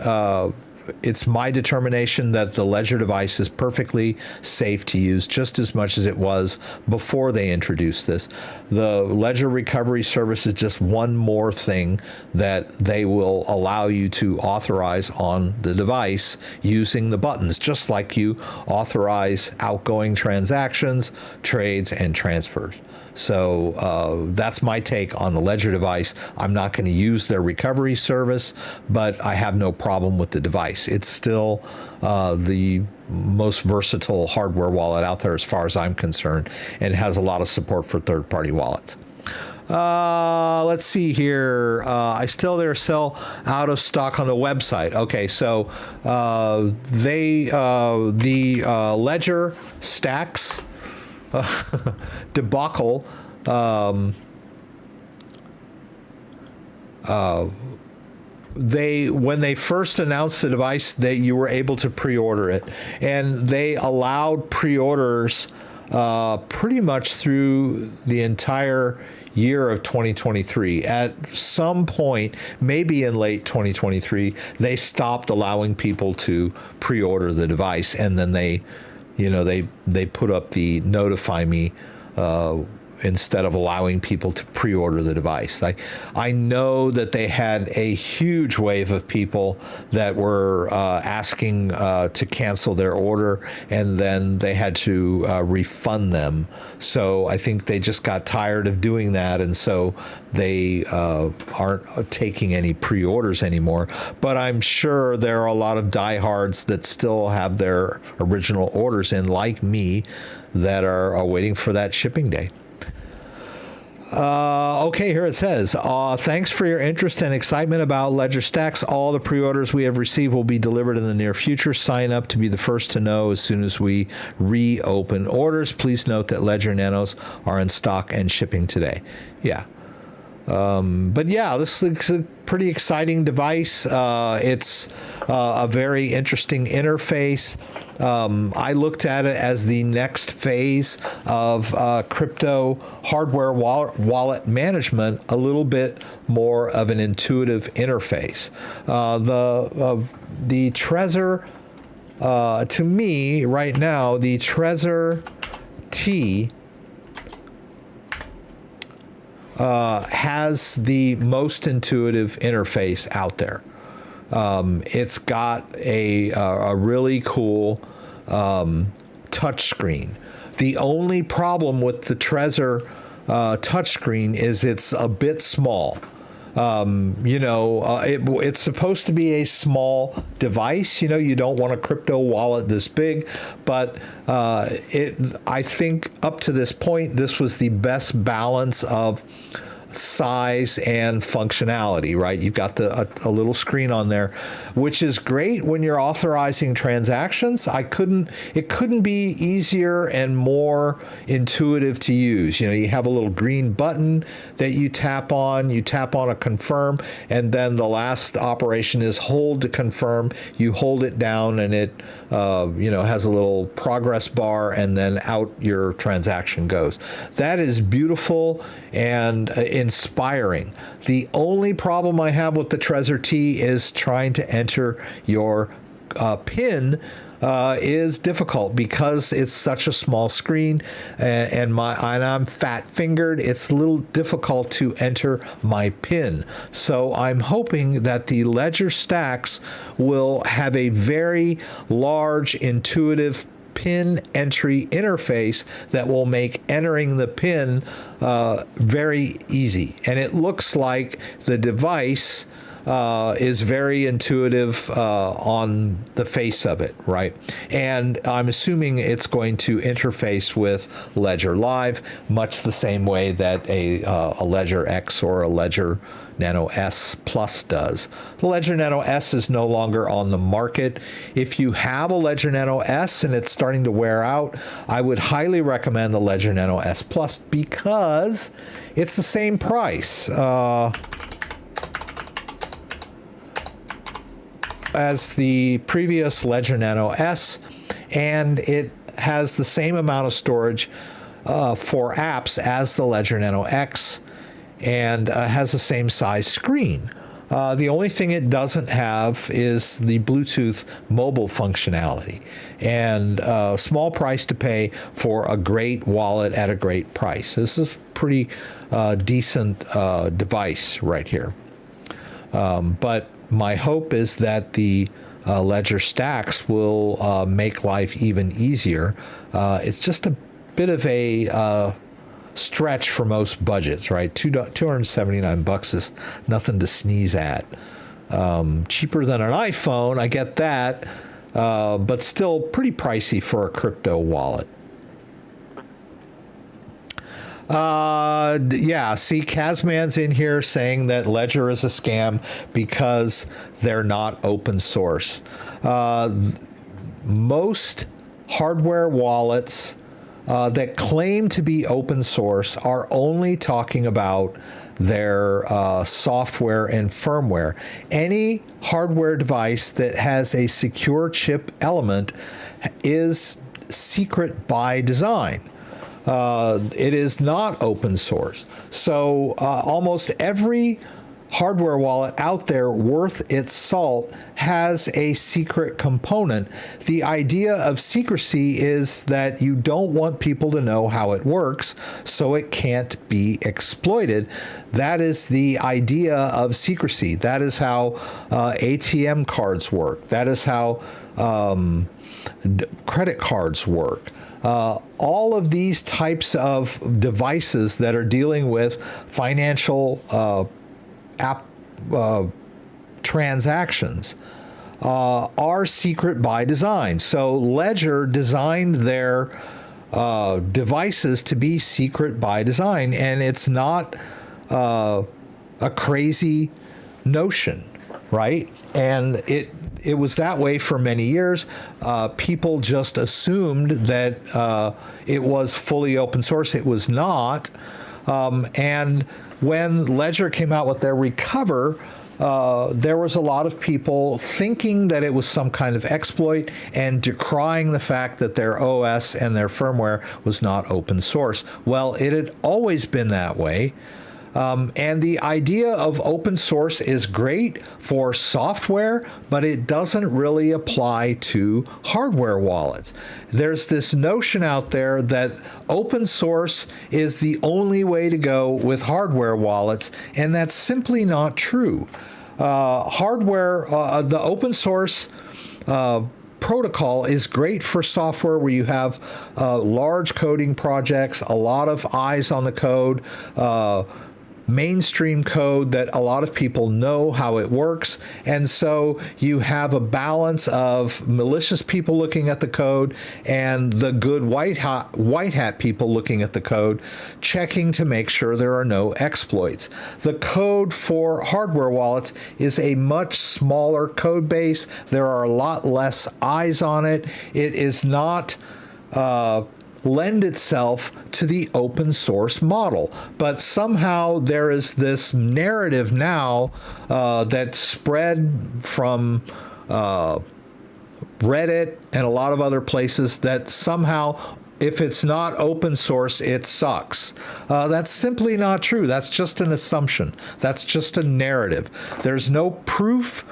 it's my determination that the Ledger device is perfectly safe to use, just as much as it was before they introduced this. The Ledger recovery service is just one more thing that they will allow you to authorize on the device using the buttons, just like you authorize outgoing transactions, trades, and transfers. So that's my take on the Ledger device. I'm not going to use their recovery service, but I have no problem with the device. It's still the most versatile hardware wallet out there as far as I'm concerned, and has a lot of support for third-party wallets. Let's see here. I still there sell out of stock on the website. Okay, so the Ledger stacks debacle, when they first announced the device, you were able to pre-order it, and they allowed pre-orders pretty much through the entire year of 2023. At some point, maybe in late 2023, they stopped allowing people to pre-order the device, and then they put up the notify me instead of allowing people to pre-order the device. I know that they had a huge wave of people that were asking to cancel their order, and then they had to refund them. So I think they just got tired of doing that, and so they aren't taking any pre-orders anymore. But I'm sure there are a lot of diehards that still have their original orders in, like me, that are waiting for that shipping day. Okay, here it says, thanks for your interest and excitement about Ledger Stacks. All the pre-orders we have received will be delivered in the near future. Sign up to be the first to know as soon as we reopen orders. Please note that Ledger Nanos are in stock and shipping today. Yeah. But yeah, this is a pretty exciting device. It's a very interesting interface. I looked at it as the next phase of crypto hardware wallet management, a little bit more of an intuitive interface. The Trezor, to me right now, the Trezor T has the most intuitive interface out there. It's got a really cool touchscreen. The only problem with the Trezor touchscreen is it's a bit small. It's supposed to be a small device. You don't want a crypto wallet this big, but I think up to this point, this was the best balance of size and functionality, right? You've got a little screen on there, which is great when you're authorizing transactions. It couldn't be easier and more intuitive to use. You know, you have a little green button that you tap on a confirm, and then the last operation is hold to confirm. You hold it down and it has a little progress bar, and then out your transaction goes. That is beautiful and inspiring. The only problem I have with the Trezor T is trying to enter your PIN is difficult because it's such a small screen, and I'm fat fingered. It's a little difficult to enter my PIN. So I'm hoping that the Ledger stacks will have a very large, intuitive PIN entry interface that will make entering the PIN very easy. And it looks like the device is very intuitive on the face of it, right? And I'm assuming it's going to interface with Ledger Live, much the same way that a Ledger X or a Ledger Nano S Plus does. The Ledger Nano S is no longer on the market. If you have a Ledger Nano S and it's starting to wear out, I would highly recommend the Ledger Nano S Plus because it's the same price as the previous Ledger Nano S, and it has the same amount of storage for apps as the Ledger Nano X, and has the same size screen. The only thing it doesn't have is the Bluetooth mobile functionality, and a small price to pay for a great wallet at a great price. This is a pretty decent device right here. But my hope is that the Ledger stacks will make life even easier. It's just a bit of a stretch for most budgets, right? $279 is nothing to sneeze at. Cheaper than an iPhone, I get that, but still pretty pricey for a crypto wallet. See, Kazman's in here saying that Ledger is a scam because they're not open source. Most hardware wallets that claim to be open source are only talking about their software and firmware. Any hardware device that has a secure chip element is secret by design. It is not open source. So almost every hardware wallet out there worth its salt has a secret component. The idea of secrecy is that you don't want people to know how it works, so it can't be exploited. That is the idea of secrecy. That is how ATM cards work. That is how credit cards work. All of these types of devices that are dealing with financial app transactions are secret by design. So Ledger designed their devices to be secret by design, and it's not a crazy notion, right? And it was that way for many years. People just assumed that it was fully open source. It was not. And when Ledger came out with their Recover, there was a lot of people thinking that it was some kind of exploit and decrying the fact that their OS and their firmware was not open source. Well, it had always been that way. And the idea of open source is great for software, but it doesn't really apply to hardware wallets. There's this notion out there that open source is the only way to go with hardware wallets, and that's simply not true. The open source protocol is great for software where you have large coding projects, a lot of eyes on the code, mainstream code that a lot of people know how it works. And so you have a balance of malicious people looking at the code and the good white hat people looking at the code, checking to make sure there are no exploits. The code for hardware wallets is a much smaller code base. There are a lot less eyes on it. It is not lend itself to the open source model. But somehow there is this narrative now that spread from Reddit and a lot of other places that somehow if it's not open source, it sucks. That's simply not true. That's just an assumption. That's just a narrative. There's no proof,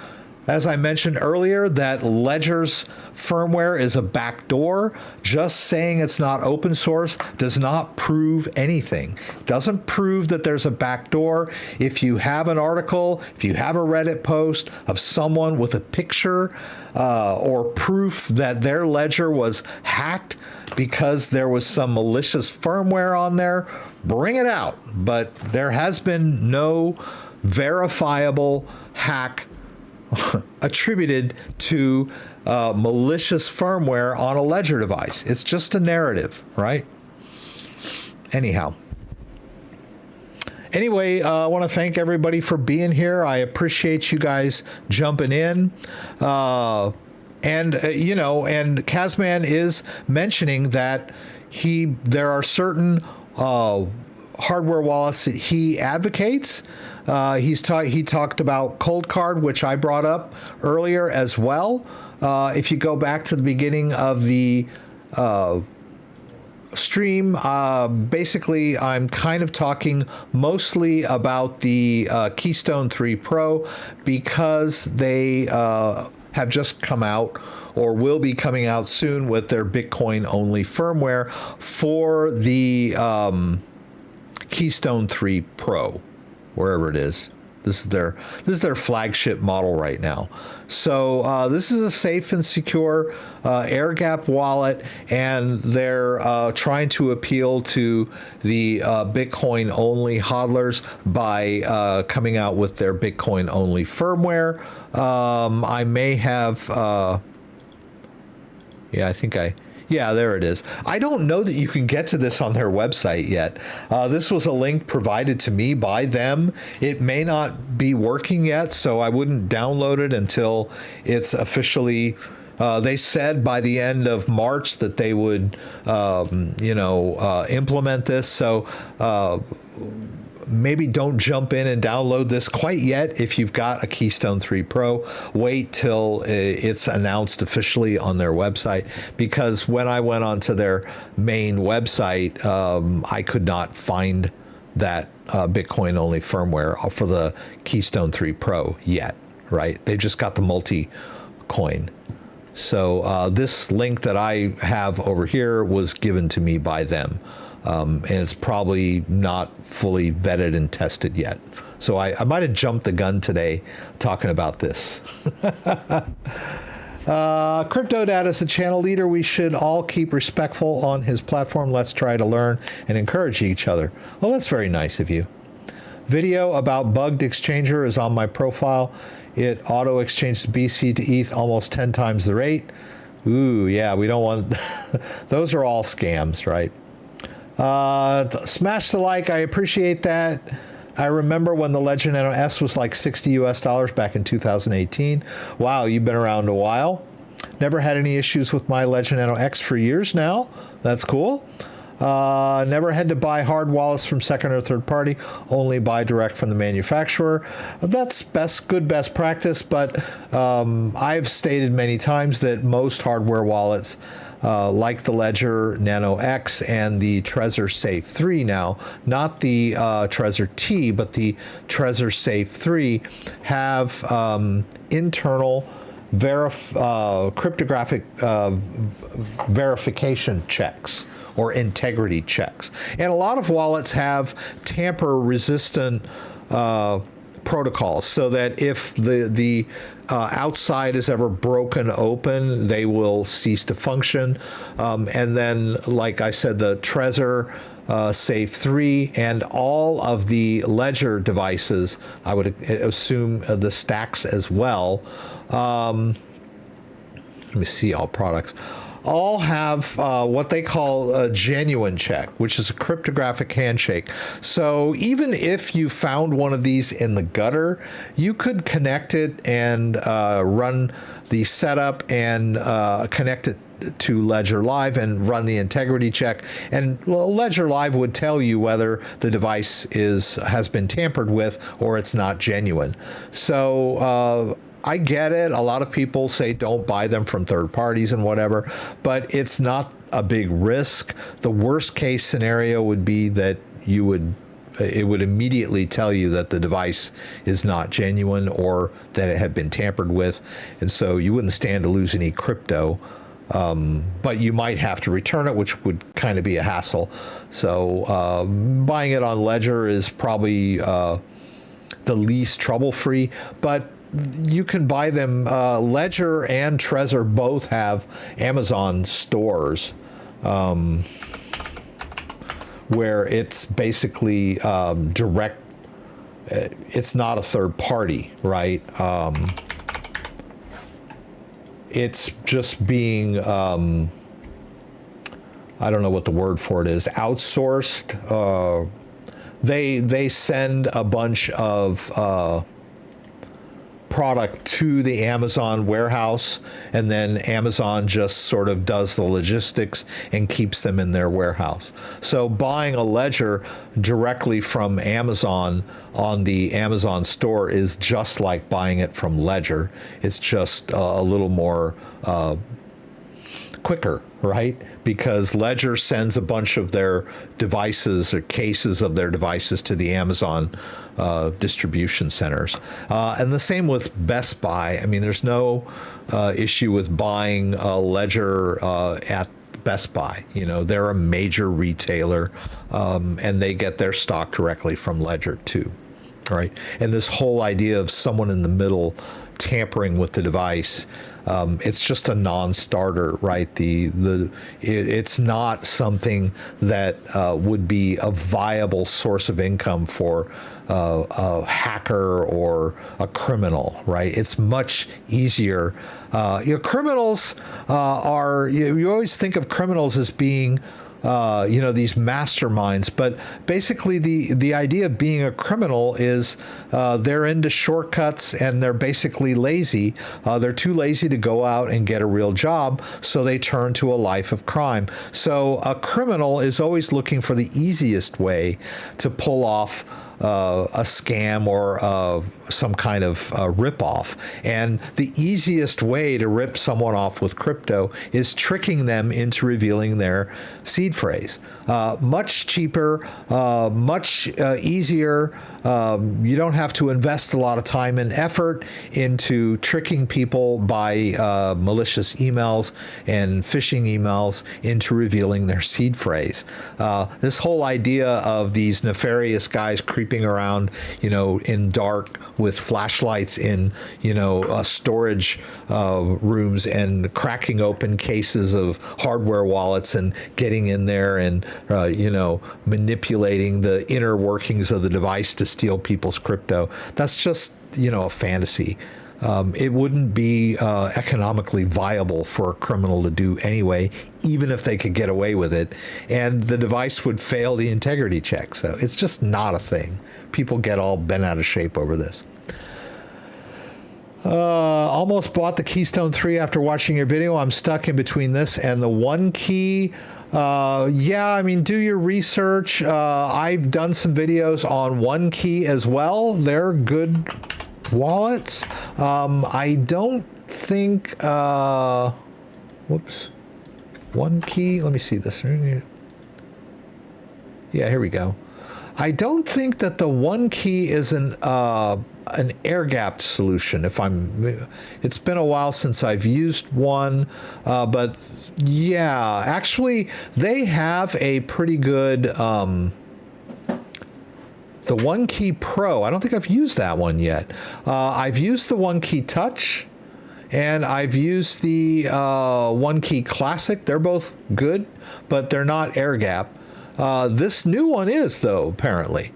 as I mentioned earlier, that Ledger's firmware is a backdoor. Just saying it's not open source does not prove anything. It doesn't prove that there's a backdoor. If you have an article, if you have a Reddit post of someone with a picture or proof that their ledger was hacked because there was some malicious firmware on there, bring it out. But there has been no verifiable hack attributed to malicious firmware on a Ledger device. It's just a narrative, right? Anyhow. Anyway, I want to thank everybody for being here. I appreciate you guys jumping in. And Kazman is mentioning that there are certain hardware wallets that he advocates. He talked about ColdCard, which I brought up earlier as well. If you go back to the beginning of the stream, basically I'm kind of talking mostly about the Keystone 3 Pro because they have just come out or will be coming out soon with their Bitcoin-only firmware for the Keystone 3 Pro, wherever it is. This is their flagship model right now. So this is a safe and secure Airgap wallet, and they're trying to appeal to the Bitcoin-only hodlers by coming out with their Bitcoin-only firmware. I may have, yeah, there it is. I don't know that you can get to this on their website yet. This was a link provided to me by them. It may not be working yet, so I wouldn't download it until it's officially. They said by the end of March that they would, implement this. So maybe don't jump in and download this quite yet if you've got a Keystone 3 Pro. Wait till it's announced officially on their website, because when I went onto their main website, I could not find that Bitcoin-only firmware for the Keystone 3 Pro yet, right? They just got the multi-coin. So this link that I have over here was given to me by them. And it's probably not fully vetted and tested yet. So I might have jumped the gun today talking about this. CryptoDad is a channel leader. We should all keep respectful on his platform. Let's try to learn and encourage each other. Well, that's very nice of you. Video about bugged exchanger is on my profile. It auto exchanges BC to ETH almost 10 times the rate. Ooh, yeah, we don't want... Those are all scams, right? Smash the like. I appreciate that. I remember when the Ledger Nano S was like $60 back in 2018. Wow, you've been around a while. Never had any issues with my Ledger Nano X for years now. That's cool. Never had to buy hard wallets from second or third party. Only buy direct from the manufacturer. That's good best practice, but I've stated many times that most hardware wallets like the Ledger Nano X and the Trezor Safe 3 now, not the Trezor T, but the Trezor Safe 3 have internal cryptographic verification checks or integrity checks. And a lot of wallets have tamper-resistant protocols, so that if the outside is ever broken open, they will cease to function. And then, like I said, the Trezor Safe 3 and all of the Ledger devices, I would assume the stacks as well. Let me see all products. All have what they call a genuine check, which is a cryptographic handshake. So even if you found one of these in the gutter, you could connect it and run the setup and connect it to Ledger Live and run the integrity check, and Ledger Live would tell you whether the device has been tampered with or it's not genuine. So I get it. A lot of people say don't buy them from third parties and whatever, but it's not a big risk. The worst case scenario would be that it would immediately tell you that the device is not genuine or that it had been tampered with, and so you wouldn't stand to lose any crypto. But you might have to return it, which would kind of be a hassle. So buying it on Ledger is probably the least trouble-free, but you can buy them. Ledger and Trezor both have Amazon stores where it's basically direct. It's not a third party, right? It's just being, I don't know what the word for it is, outsourced. They send a bunch of product to the Amazon warehouse, and then Amazon just sort of does the logistics and keeps them in their warehouse. So buying a Ledger directly from Amazon on the Amazon store is just like buying it from Ledger. It's just a little more quicker, right? Because Ledger sends a bunch of their devices or cases of their devices to the Amazon distribution centers. And the same with Best Buy. I mean, there's no issue with buying a Ledger at Best Buy. You know, they're a major retailer, and they get their stock directly from Ledger too, right? And this whole idea of someone in the middle tampering with the device, it's just a non-starter, right? It's not something that would be a viable source of income for a hacker or a criminal, right? It's much easier. Criminals are, you always think of criminals as being these masterminds, but basically the idea of being a criminal is they're into shortcuts and they're basically lazy. They're too lazy to go out and get a real job, so they turn to a life of crime. So a criminal is always looking for the easiest way to pull off a scam or some kind of rip-off. And the easiest way to rip someone off with crypto is tricking them into revealing their seed phrase. Much cheaper, much easier. You don't have to invest a lot of time and effort into tricking people by malicious emails and phishing emails into revealing their seed phrase. This whole idea of these nefarious guys creeping around, in dark with flashlights in, storage rooms and cracking open cases of hardware wallets and getting in there and, manipulating the inner workings of the device to steal people's crypto. That's just, a fantasy. It wouldn't be economically viable for a criminal to do anyway, even if they could get away with it. And the device would fail the integrity check. So it's just not a thing. People get all bent out of shape over this. Almost bought the Keystone 3 after watching your video. I'm stuck in between this and the one key. Do your research. I've done some videos on one key as well. They're good wallets. I don't think, one key. Let me see this. Yeah, here we go. I don't think that the one key is an air-gapped solution. It's been a while since I've used one, but yeah, actually they have a pretty good, the The One Key Pro, I don't think I've used that one yet. I've used the One Key Touch, and I've used the One Key Classic. They're both good, but they're not Airgap. This new one is, though, apparently.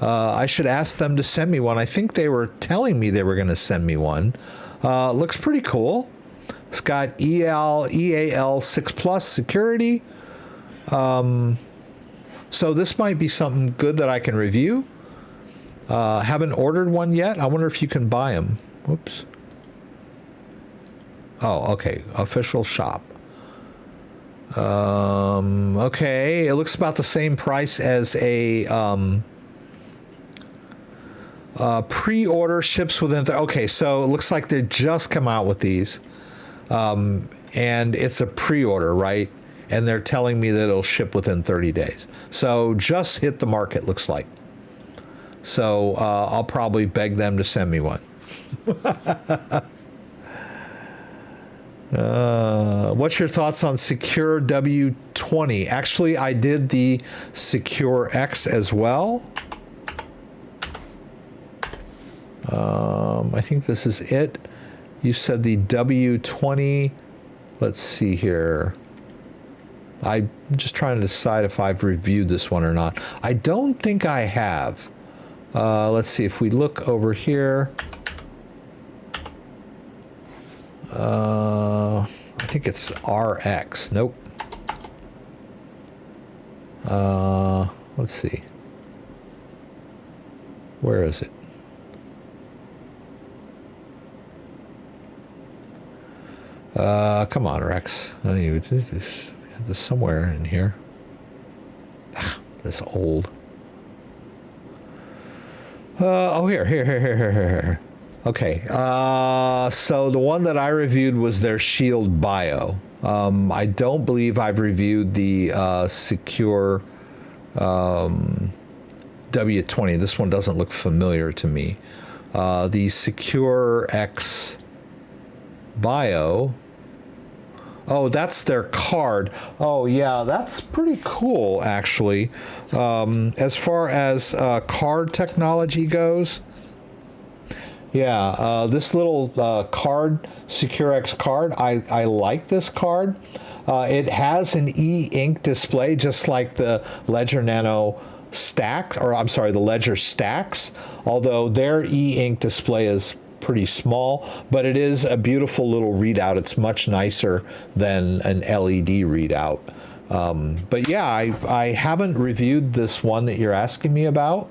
I should ask them to send me one. I think they were telling me they were going to send me one. Looks pretty cool. It's got EAL 6 Plus security. So this might be something good that I can review. Haven't ordered one yet. I wonder if you can buy them. Whoops. Oh, okay. Official shop. Okay. It looks about the same price as a pre-order, ships within. Okay, so it looks like they just come out with these, and it's a pre-order, right? And they're telling me that it'll ship within 30 days. So just hit the market, looks like. So I'll probably beg them to send me one. What's your thoughts on Secure W20? Actually, I did the Secure X as well. I think this is it. You said the W20. Let's see here. I'm just trying to decide if I've reviewed this one or not. I don't think I have. Let's see if we look over here. I think it's RX. Nope. Let's see. Where is it? Come on, Rex. I mean, this somewhere in here. This old. Oh, here. Okay. So the one that I reviewed was their Shield Bio. I don't believe I've reviewed the Secure W20. This one doesn't look familiar to me. The Secure X Bio. Oh, that's their card. Oh, yeah, that's pretty cool, actually. As far as card technology goes, yeah, this little card, SecureX card, I like this card. It has an e-ink display, just like the Ledger Nano Stacks, or I'm sorry, the Ledger Stacks, although their e-ink display is pretty small, but it is a beautiful little readout. It's much nicer than an LED readout. But yeah, I haven't reviewed this one that you're asking me about.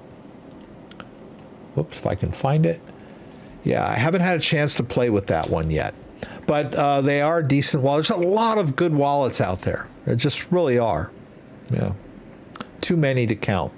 Whoops, if I can find it. Yeah, I haven't had a chance to play with that one yet. But they are decent wallets. There's a lot of good wallets out there. There just really are. Yeah. Too many to count.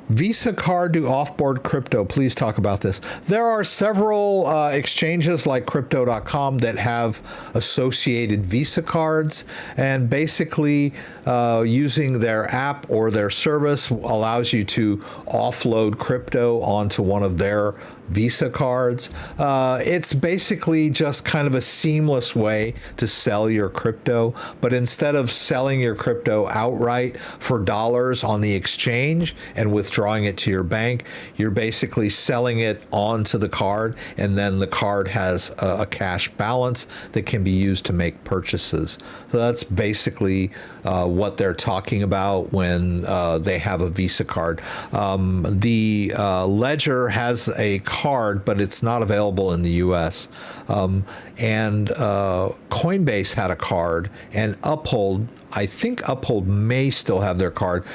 Visa card to offboard crypto. Please talk about this. There are several exchanges like Crypto.com that have associated Visa cards, and basically using their app or their service allows you to offload crypto onto one of their Visa cards. It's basically just kind of a seamless way to sell your crypto, but instead of selling your crypto outright for dollars on the exchange and withdrawing it to your bank, you're basically selling it onto the card, and then the card has a cash balance that can be used to make purchases. So that's basically what they're talking about when they have a Visa card. The Ledger has a card, but it's not available in the US. And Coinbase had a card, and Uphold, I think Uphold may still have their card.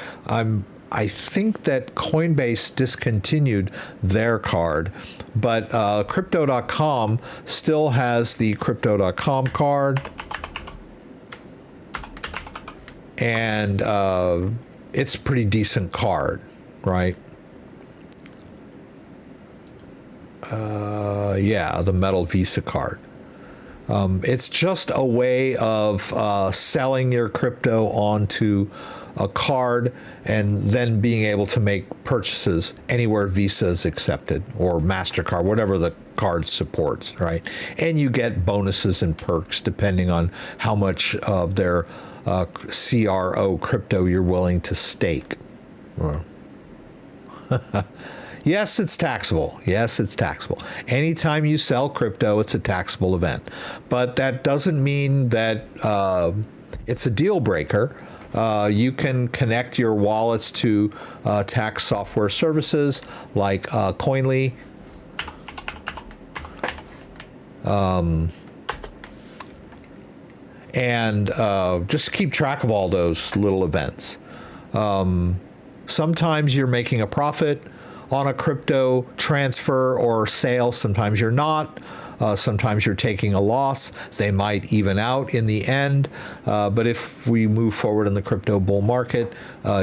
I think that Coinbase discontinued their card, but Crypto.com still has the Crypto.com card. And it's a pretty decent card, right? Yeah, the metal Visa card. It's just a way of selling your crypto onto a card and then being able to make purchases anywhere Visa is accepted, or MasterCard, whatever the card supports, right? And you get bonuses and perks depending on how much of their CRO crypto you're willing to stake. Yes, it's taxable. Yes, it's taxable. Anytime you sell crypto, it's a taxable event. But that doesn't mean that it's a deal breaker. You can connect your wallets to tax software services like Coinly. And just keep track of all those little events. Sometimes you're making a profit on a crypto transfer or sale. Sometimes you're not. Sometimes you're taking a loss. They might even out in the end. But if we move forward in the crypto bull market,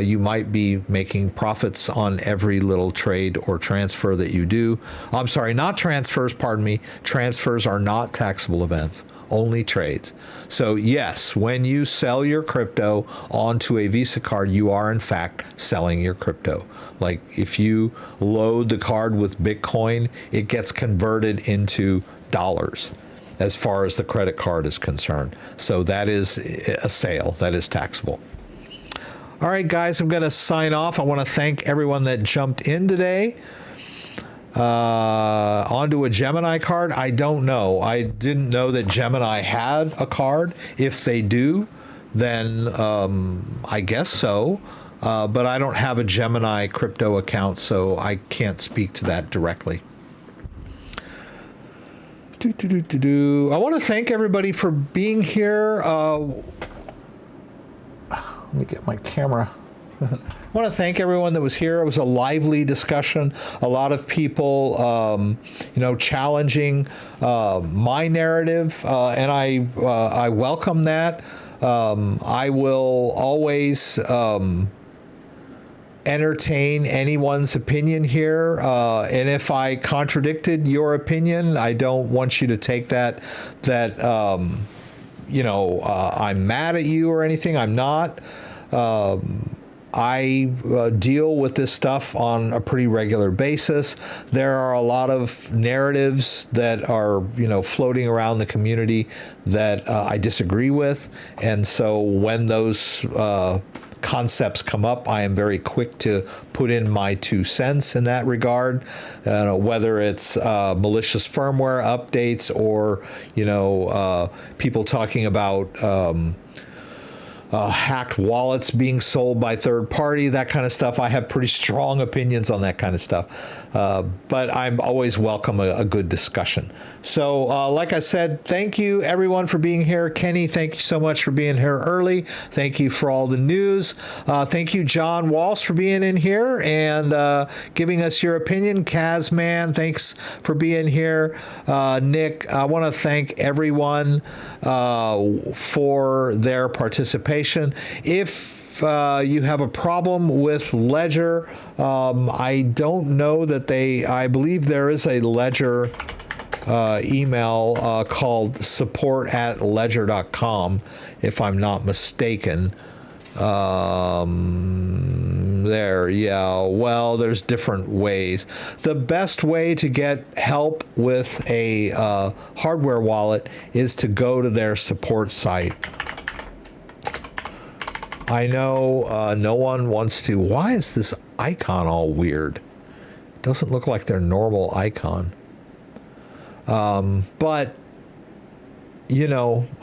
you might be making profits on every little trade or transfer that you do. I'm sorry, not transfers, pardon me. Transfers are not taxable events, only trades. So yes, when you sell your crypto onto a Visa card, you are in fact selling your crypto. Like if you load the card with Bitcoin, it gets converted into dollars as far as the credit card is concerned. So that is a sale, that is taxable. All right, guys, I'm going to sign off. I want to thank everyone that jumped in today. Onto a Gemini card, I don't know. I didn't know that Gemini had a card. If they do, then I guess so. But I don't have a Gemini crypto account, so I can't speak to that directly. I want to thank everybody for being here. Let me get my camera. I want to thank everyone that was here. It was a lively discussion. A lot of people, challenging my narrative, and I welcome that. I will always entertain anyone's opinion here, and if I contradicted your opinion, I don't want you to take that I'm mad at you or anything. I'm not. I deal with this stuff on a pretty regular basis. There are a lot of narratives that are, floating around the community that I disagree with. And so when those concepts come up, I am very quick to put in my 2 cents in that regard, whether it's malicious firmware updates or, people talking about hacked wallets being sold by third party, that kind of stuff. I have pretty strong opinions on that kind of stuff. But I'm always welcome a good discussion. So like I said, thank you everyone for being here. Kenny, thank you so much for being here early. Thank you for all the news. Thank you, John Walsh, for being in here and giving us your opinion. Kazman, thanks for being here. Nick, I want to thank everyone for their participation. If you have a problem with Ledger, I don't know that I believe there is a Ledger email called support@ledger.com, if I'm not mistaken. There's different ways. The best way to get help with a hardware wallet is to go to their support site. I know no one wants to. Why is this icon all weird? It doesn't look like their normal icon. But,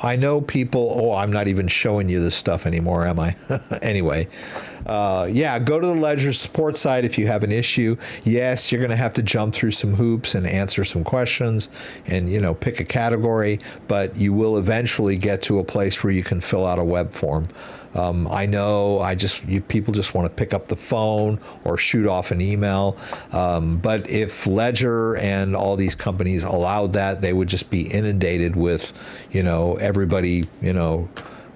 I know people. I'm not even showing you this stuff anymore, am I? Anyway, go to the Ledger support site if you have an issue. Yes, you're going to have to jump through some hoops and answer some questions and, pick a category, but you will eventually get to a place where you can fill out a web form. I know people just want to pick up the phone or shoot off an email. But if Ledger and all these companies allowed that, they would just be inundated with, everybody,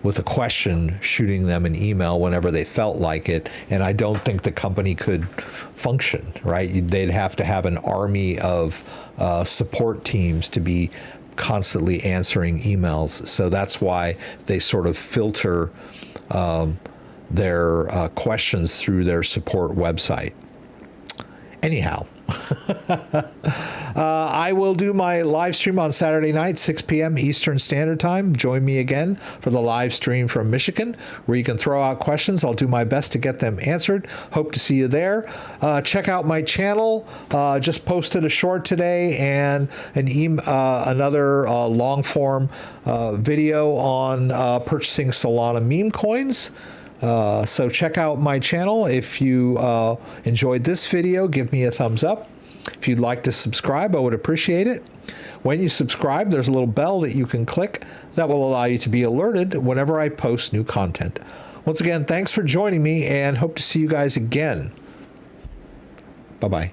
with a question shooting them an email whenever they felt like it. And I don't think the company could function, right? They'd have to have an army of support teams to be constantly answering emails. So that's why they sort of filter their questions through their support website. Anyhow, I will do my live stream on Saturday night, 6 p.m. Eastern Standard Time. Join me again for the live stream from Michigan, where you can throw out questions. I'll do my best to get them answered. Hope to see you there. Check out my channel. Just posted a short today and another long-form video on purchasing Solana meme coins. So check out my channel. If you enjoyed this video, give me a thumbs up. If you'd like to subscribe, I would appreciate it. When you subscribe, there's a little bell that you can click that will allow you to be alerted whenever I post new content. Once again, thanks for joining me and hope to see you guys again. Bye-bye.